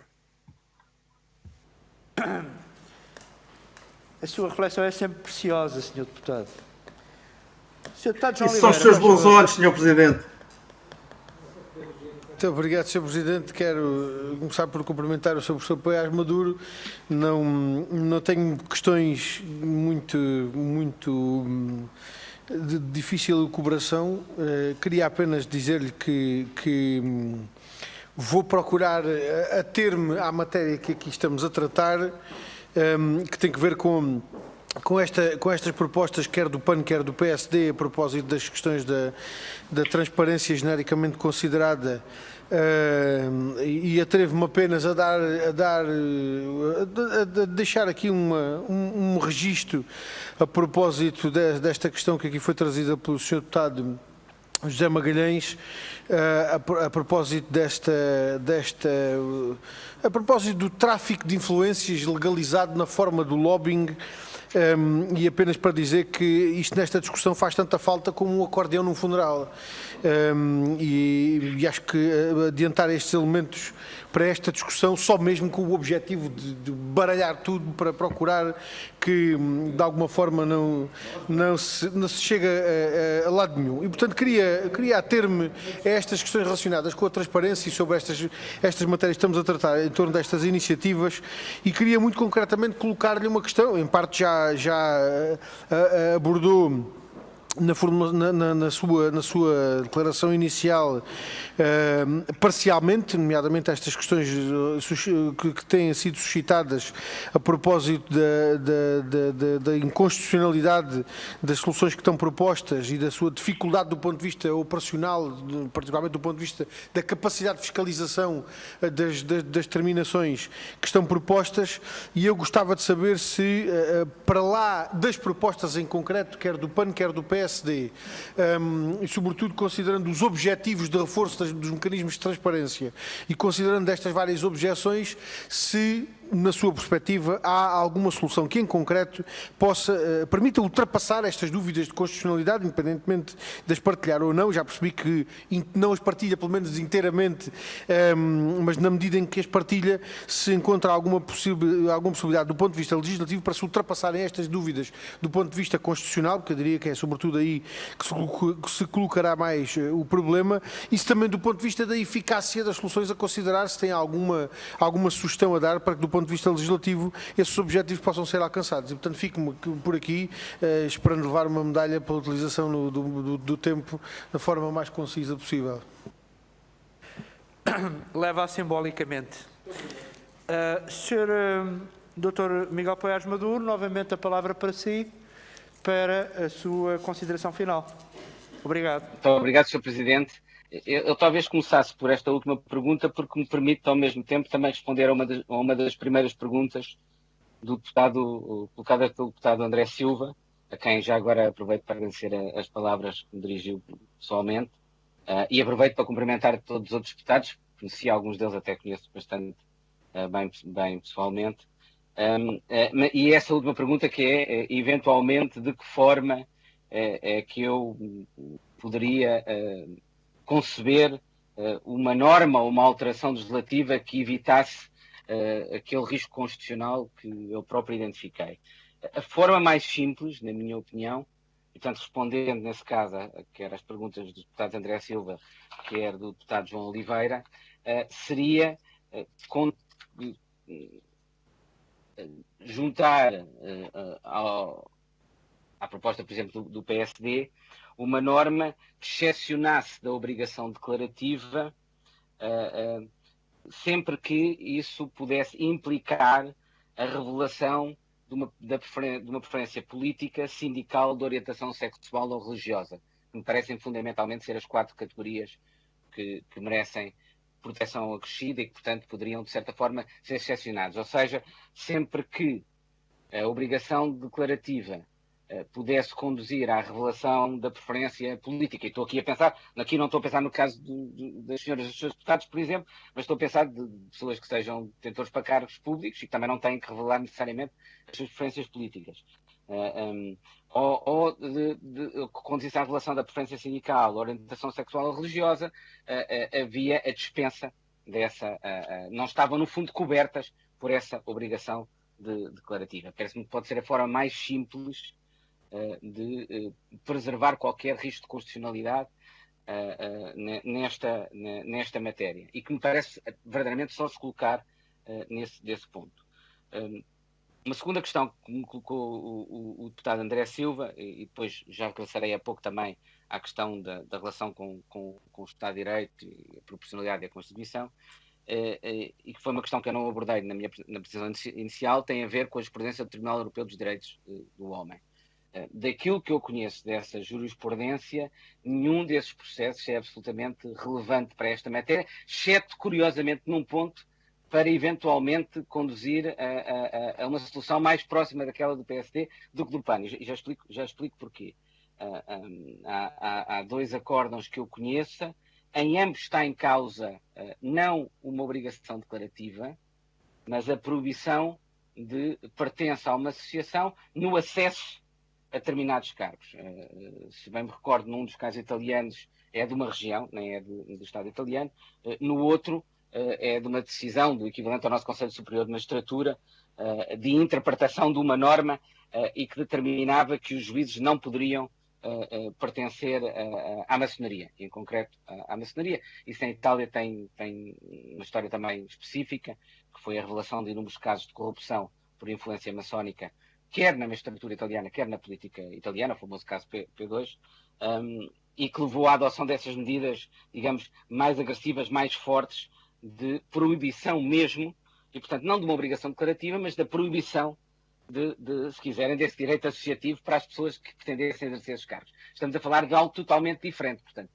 A sua reflexão é sempre preciosa, Sr. Deputado. Sr. Deputado João Isso são os seus bons olhos, Sr. Presidente. Muito obrigado, Sr. Presidente. Quero começar por cumprimentar o Sr. Professor Poiares Maduro. Não tenho questões muito de difícil elucubração. Queria apenas dizer-lhe que vou procurar ater-me à matéria que aqui estamos a tratar, que tem que ver com estas propostas, quer do PAN, quer do PSD, a propósito das questões da transparência genericamente considerada, e atrevo-me apenas a deixar aqui um registro a propósito desta questão que aqui foi trazida pelo Sr. Deputado José Magalhães, a propósito a propósito do tráfico de influências legalizado na forma do lobbying. E apenas para dizer que isto nesta discussão faz tanta falta como um acordeão num funeral. E acho que adiantar estes elementos para esta discussão só mesmo com o objetivo de baralhar tudo para procurar que de alguma forma não se chega a lado nenhum. E portanto queria ater-me a estas questões relacionadas com a transparência e sobre estas matérias que estamos a tratar em torno destas iniciativas, e queria muito concretamente colocar-lhe uma questão, em parte já abordou na sua declaração inicial, parcialmente, nomeadamente estas questões que têm sido suscitadas a propósito da inconstitucionalidade das soluções que estão propostas e da sua dificuldade do ponto de vista operacional, particularmente do ponto de vista da capacidade de fiscalização das determinações que estão propostas. E eu gostava de saber se, para lá das propostas em concreto, quer do PAN, quer do PSD, e sobretudo considerando os objetivos de reforço dos mecanismos de transparência e considerando estas várias objeções, se na sua perspectiva, há alguma solução que, em concreto, permita ultrapassar estas dúvidas de constitucionalidade, independentemente de as partilhar ou não? Já percebi que não as partilha, pelo menos inteiramente, mas na medida em que as partilha, se encontra alguma possibilidade, do ponto de vista legislativo, para se ultrapassarem estas dúvidas do ponto de vista constitucional, porque eu diria que é sobretudo aí que se colocará mais o problema, e se também do ponto de vista da eficácia das soluções a considerar, se tem alguma sugestão a dar para que, do ponto de vista legislativo, esses objetivos possam ser alcançados. E, portanto, fico-me por aqui, esperando levar uma medalha pela utilização do tempo da forma mais concisa possível. Leva-a simbolicamente. Sr. Dr. Miguel Poiares Maduro, novamente a palavra para si, para a sua consideração final. Obrigado. Muito obrigado, Sr. Presidente. Eu talvez começasse por esta última pergunta, porque me permite, ao mesmo tempo, também responder a uma das primeiras perguntas colocada pelo deputado André Silva, a quem já agora aproveito para agradecer as palavras que me dirigiu pessoalmente, e aproveito para cumprimentar todos os outros deputados, conheci alguns deles, até conheço bastante bem pessoalmente. E essa última pergunta, que é, eventualmente, de que forma é que eu poderia conceber uma norma ou uma alteração legislativa que evitasse aquele risco constitucional que eu próprio identifiquei. A forma mais simples, na minha opinião, e, portanto, respondendo nesse caso, quer às perguntas do deputado André Silva, quer do deputado João Oliveira, seria juntar à proposta, por exemplo, do PSD, uma norma que excepcionasse da obrigação declarativa sempre que isso pudesse implicar a revelação de uma preferência política, sindical, de orientação sexual ou religiosa, que me parecem fundamentalmente ser as 4 categorias que merecem proteção acrescida e que, portanto, poderiam, de certa forma, ser excepcionados. Ou seja, sempre que a obrigação declarativa pudesse conduzir à revelação da preferência política. E estou aqui não estou a pensar no caso das senhoras e dos seus deputados, por exemplo, mas estou a pensar de pessoas que sejam detentores para cargos públicos e que também não têm que revelar necessariamente as suas preferências políticas. Ou que conduzisse à revelação da preferência sindical, orientação sexual ou religiosa, havia a dispensa dessa... não estavam, no fundo, cobertas por essa obrigação declarativa. Parece-me que pode ser a forma mais simples de preservar qualquer risco de constitucionalidade nesta matéria, e que me parece verdadeiramente só se colocar desse ponto. Uma segunda questão que me colocou o deputado André Silva, e depois já regressarei a pouco também à questão da relação com o Estado de Direito e a proporcionalidade e a Constituição, e que foi uma questão que eu não abordei na apresentação inicial, tem a ver com a jurisprudência do Tribunal Europeu dos Direitos do Homem. Daquilo que eu conheço dessa jurisprudência, nenhum desses processos é absolutamente relevante para esta matéria, exceto, curiosamente, num ponto, para eventualmente conduzir a uma solução mais próxima daquela do PSD do que do PAN. E já explico porquê. Há 2 acórdãos que eu conheça, em ambos está em causa não uma obrigação declarativa, mas a proibição de pertença a uma associação no acesso a determinados cargos. Se bem me recordo, num dos casos italianos é de uma região, nem é do Estado italiano, no outro é de uma decisão do equivalente ao nosso Conselho Superior de Magistratura, de interpretação de uma norma e que determinava que os juízes não poderiam pertencer à maçonaria, em concreto à maçonaria. Isso em Itália tem uma história também específica, que foi a revelação de inúmeros casos de corrupção por influência maçónica, quer na magistratura italiana, quer na política italiana, o famoso caso P2, e que levou à adoção dessas medidas, digamos, mais agressivas, mais fortes, de proibição mesmo, e portanto não de uma obrigação declarativa, mas da proibição se quiserem, desse direito associativo para as pessoas que pretendessem exercer esses cargos. Estamos a falar de algo totalmente diferente. Portanto,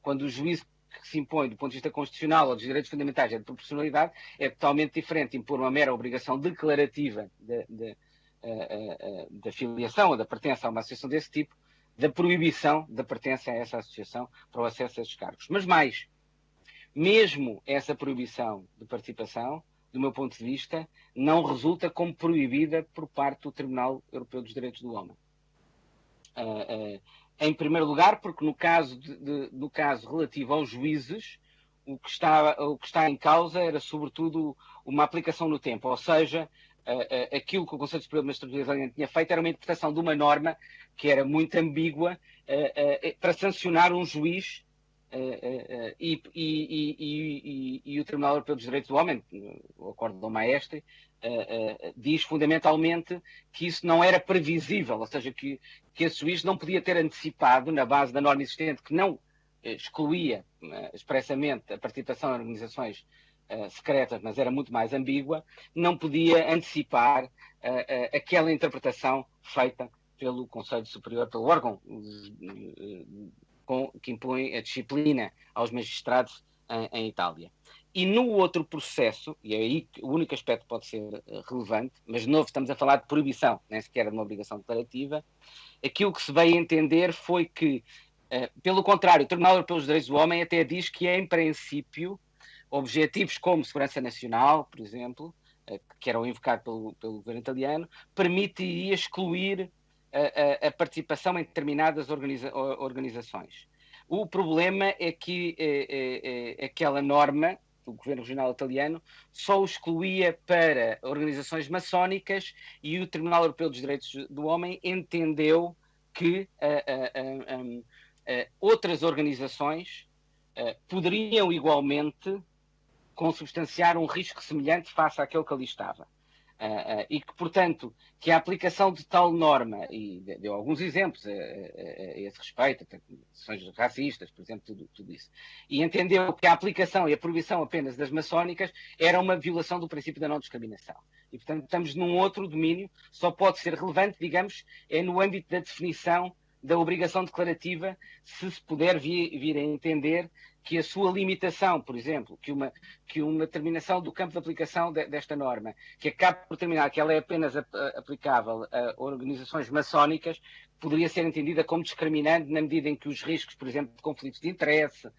quando o juízo que se impõe do ponto de vista constitucional ou dos direitos fundamentais é de proporcionalidade, é totalmente diferente impor uma mera obrigação declarativa da filiação ou da pertença a uma associação desse tipo, da proibição da pertença a essa associação para o acesso a esses cargos. Mas mais, mesmo essa proibição de participação do meu ponto de vista, não resulta como proibida por parte do Tribunal Europeu dos Direitos do Homem. Em primeiro lugar, porque no caso relativo aos juízes, o que está em causa era, sobretudo, uma aplicação no tempo, ou seja, aquilo que o Conselho Superior de Magistratura Italiano tinha feito era uma interpretação de uma norma que era muito ambígua para sancionar um juiz e o Tribunal Europeu dos Direitos do Homem, o Acordo do Maestre, diz fundamentalmente que isso não era previsível, ou seja, que esse juiz não podia ter antecipado, na base da norma existente, que não excluía expressamente a participação em organizações secretas, mas era muito mais ambígua, não podia antecipar aquela interpretação feita pelo Conselho Superior, pelo órgão que impõe a disciplina aos magistrados em Itália. E no outro processo, e é aí que o único aspecto pode ser relevante, mas de novo estamos a falar de proibição, nem sequer de uma obrigação declarativa, aquilo que se veio a entender foi que, pelo contrário, o Tribunal Europeu dos Direitos do Homem até diz que, em princípio, objetivos como segurança nacional, por exemplo, que eram invocados pelo governo italiano, permitiria excluir a participação em determinadas organizações. O problema é que aquela norma do governo regional italiano só o excluía para organizações maçónicas e o Tribunal Europeu dos Direitos do Homem entendeu que outras organizações poderiam igualmente consubstanciar um risco semelhante face àquele que ali estava. E que, portanto, que a aplicação de tal norma, e deu alguns exemplos a esse respeito, questões racistas, por exemplo, tudo isso, e entendeu que a aplicação e a proibição apenas das maçónicas era uma violação do princípio da não discriminação. E, portanto, estamos num outro domínio, só pode ser relevante, digamos, é no âmbito da definição da obrigação declarativa, se puder vir a entender que a sua limitação, por exemplo, que uma determinação do campo de aplicação desta norma, que acabe por determinar que ela é apenas aplicável a organizações maçónicas, poderia ser entendida como discriminante na medida em que os riscos, por exemplo, de conflitos de interesse,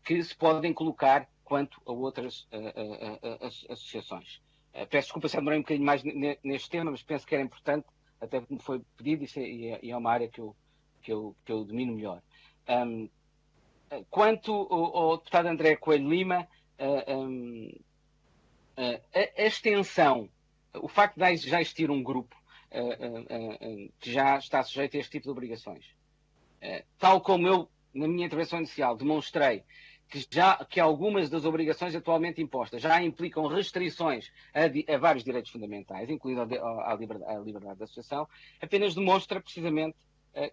que se podem colocar quanto a outras associações. Peço desculpa se demorei um bocadinho mais neste tema, mas penso que era importante, até como foi pedido, e é uma área que eu domino melhor. Quanto ao deputado André Coelho Lima, a extensão, o facto de já existir um grupo que já está sujeito a este tipo de obrigações, tal como eu, na minha intervenção inicial, demonstrei que algumas das obrigações atualmente impostas já implicam restrições a vários direitos fundamentais, incluindo a liberdade de associação, apenas demonstra precisamente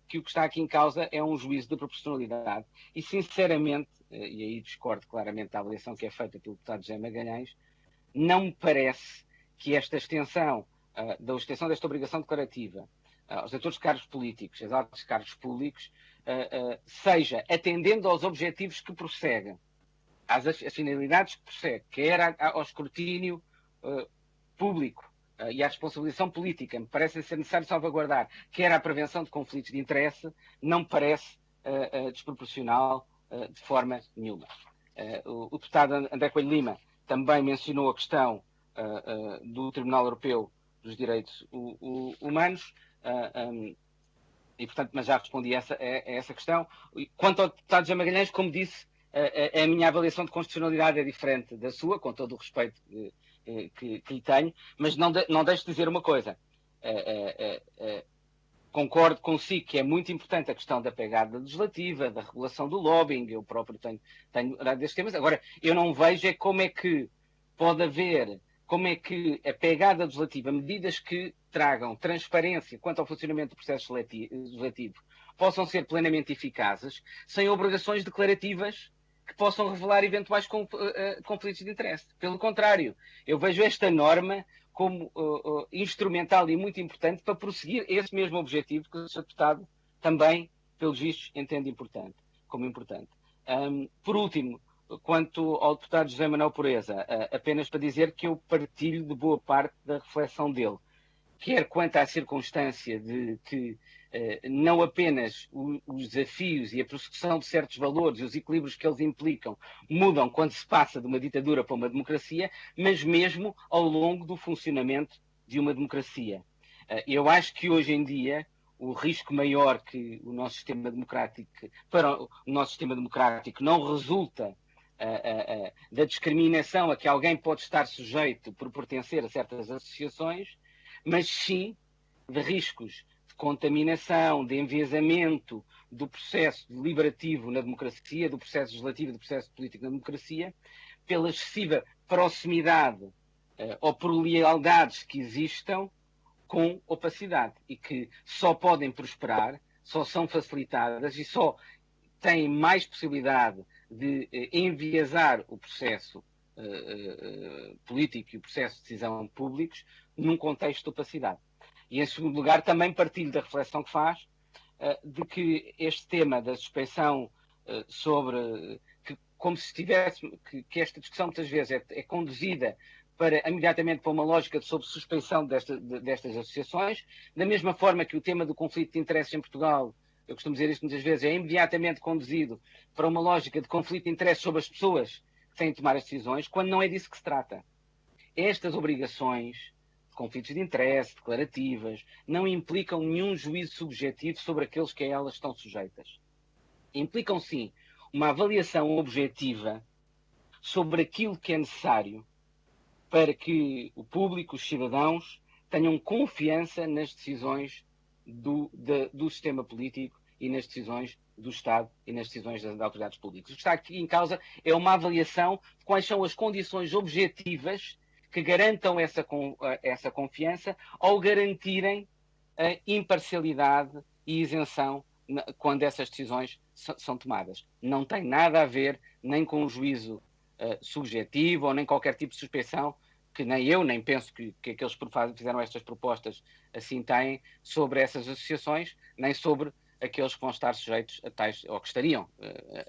que o que está aqui em causa é um juízo de proporcionalidade e, sinceramente, e aí discordo claramente da avaliação que é feita pelo deputado José Magalhães, não me parece que esta extensão, da extensão desta obrigação declarativa aos atores de cargos políticos, aos altos cargos públicos, seja atendendo aos objetivos que prosseguem, às finalidades que prosseguem, quer ao escrutínio público e à responsabilização política, me parece ser necessário salvaguardar, quer à prevenção de conflitos de interesse, não me parece desproporcional de forma nenhuma. O deputado André Coelho Lima também mencionou a questão do Tribunal Europeu dos Direitos Humanos, e, portanto, mas já respondi a essa questão. Quanto ao deputado José Magalhães, como disse, a minha avaliação de constitucionalidade é diferente da sua, com todo o respeito que lhe tenho, mas não deixo de dizer uma coisa. Concordo consigo que é muito importante a questão da pegada legislativa, da regulação do lobbying, eu próprio tenho dado destes temas. Agora, eu não vejo como é que pode haver, como é que a pegada legislativa, medidas que tragam transparência quanto ao funcionamento do processo legislativo, possam ser plenamente eficazes, sem obrigações declarativas que possam revelar eventuais conflitos de interesse. Pelo contrário, eu vejo esta norma como instrumental e muito importante para prosseguir esse mesmo objetivo que o Sr. Deputado também, pelos vistos, entende como importante. Por último, quanto ao deputado José Manuel Pureza, apenas para dizer que eu partilho de boa parte da reflexão dele, quer quanto à circunstância de que não apenas os desafios e a prossecução de certos valores e os equilíbrios que eles implicam mudam quando se passa de uma ditadura para uma democracia, mas mesmo ao longo do funcionamento de uma democracia. Eu acho que hoje em dia o risco maior que o nosso sistema democrático, para o nosso sistema democrático, não resulta da discriminação a que alguém pode estar sujeito por pertencer a certas associações, mas sim de riscos de contaminação, de enviesamento do processo deliberativo na democracia, do processo legislativo e do processo político na democracia, pela excessiva proximidade ou por lealdades que existam com opacidade e que só podem prosperar, só são facilitadas e só têm mais possibilidade de enviesar o processo político e o processo de decisão públicos num contexto de opacidade. E, em segundo lugar, também partilho da reflexão que faz de que este tema da suspeição sobre... como se tivesse... que esta discussão muitas vezes é conduzida imediatamente para uma lógica sobre suspeição destas associações, da mesma forma que o tema do conflito de interesses em Portugal, eu costumo dizer isto muitas vezes, é imediatamente conduzido para uma lógica de conflito de interesses sobre as pessoas que têm de tomar as decisões, quando não é disso que se trata. Estas obrigações de conflitos de interesse, declarativas, não implicam nenhum juízo subjetivo sobre aqueles que a elas estão sujeitas. Implicam, sim, uma avaliação objetiva sobre aquilo que é necessário para que o público, os cidadãos, tenham confiança nas decisões do sistema político e nas decisões do Estado e nas decisões das autoridades públicas. O que está aqui em causa é uma avaliação de quais são as condições objetivas que garantam essa confiança ou garantirem a imparcialidade e isenção quando essas decisões são tomadas. Não tem nada a ver nem com o juízo subjetivo ou nem qualquer tipo de suspeição, que nem eu, nem penso que aqueles que fizeram estas propostas assim têm, sobre essas associações, nem sobre aqueles que vão estar sujeitos a tais, ou que estariam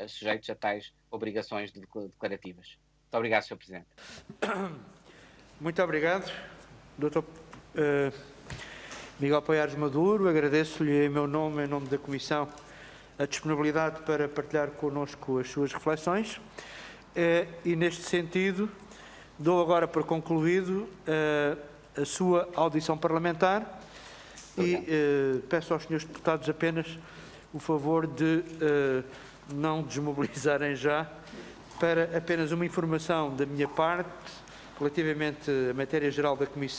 sujeitos a tais obrigações declarativas. Muito obrigado, Sr. Presidente. Muito obrigado, Dr. Miguel Poiares Maduro. Agradeço-lhe em meu nome, em nome da Comissão, a disponibilidade para partilhar connosco as suas reflexões. E, neste sentido, dou agora por concluído a sua audição parlamentar e peço aos senhores deputados apenas o favor de não desmobilizarem já, para apenas uma informação da minha parte relativamente à matéria geral da Comissão.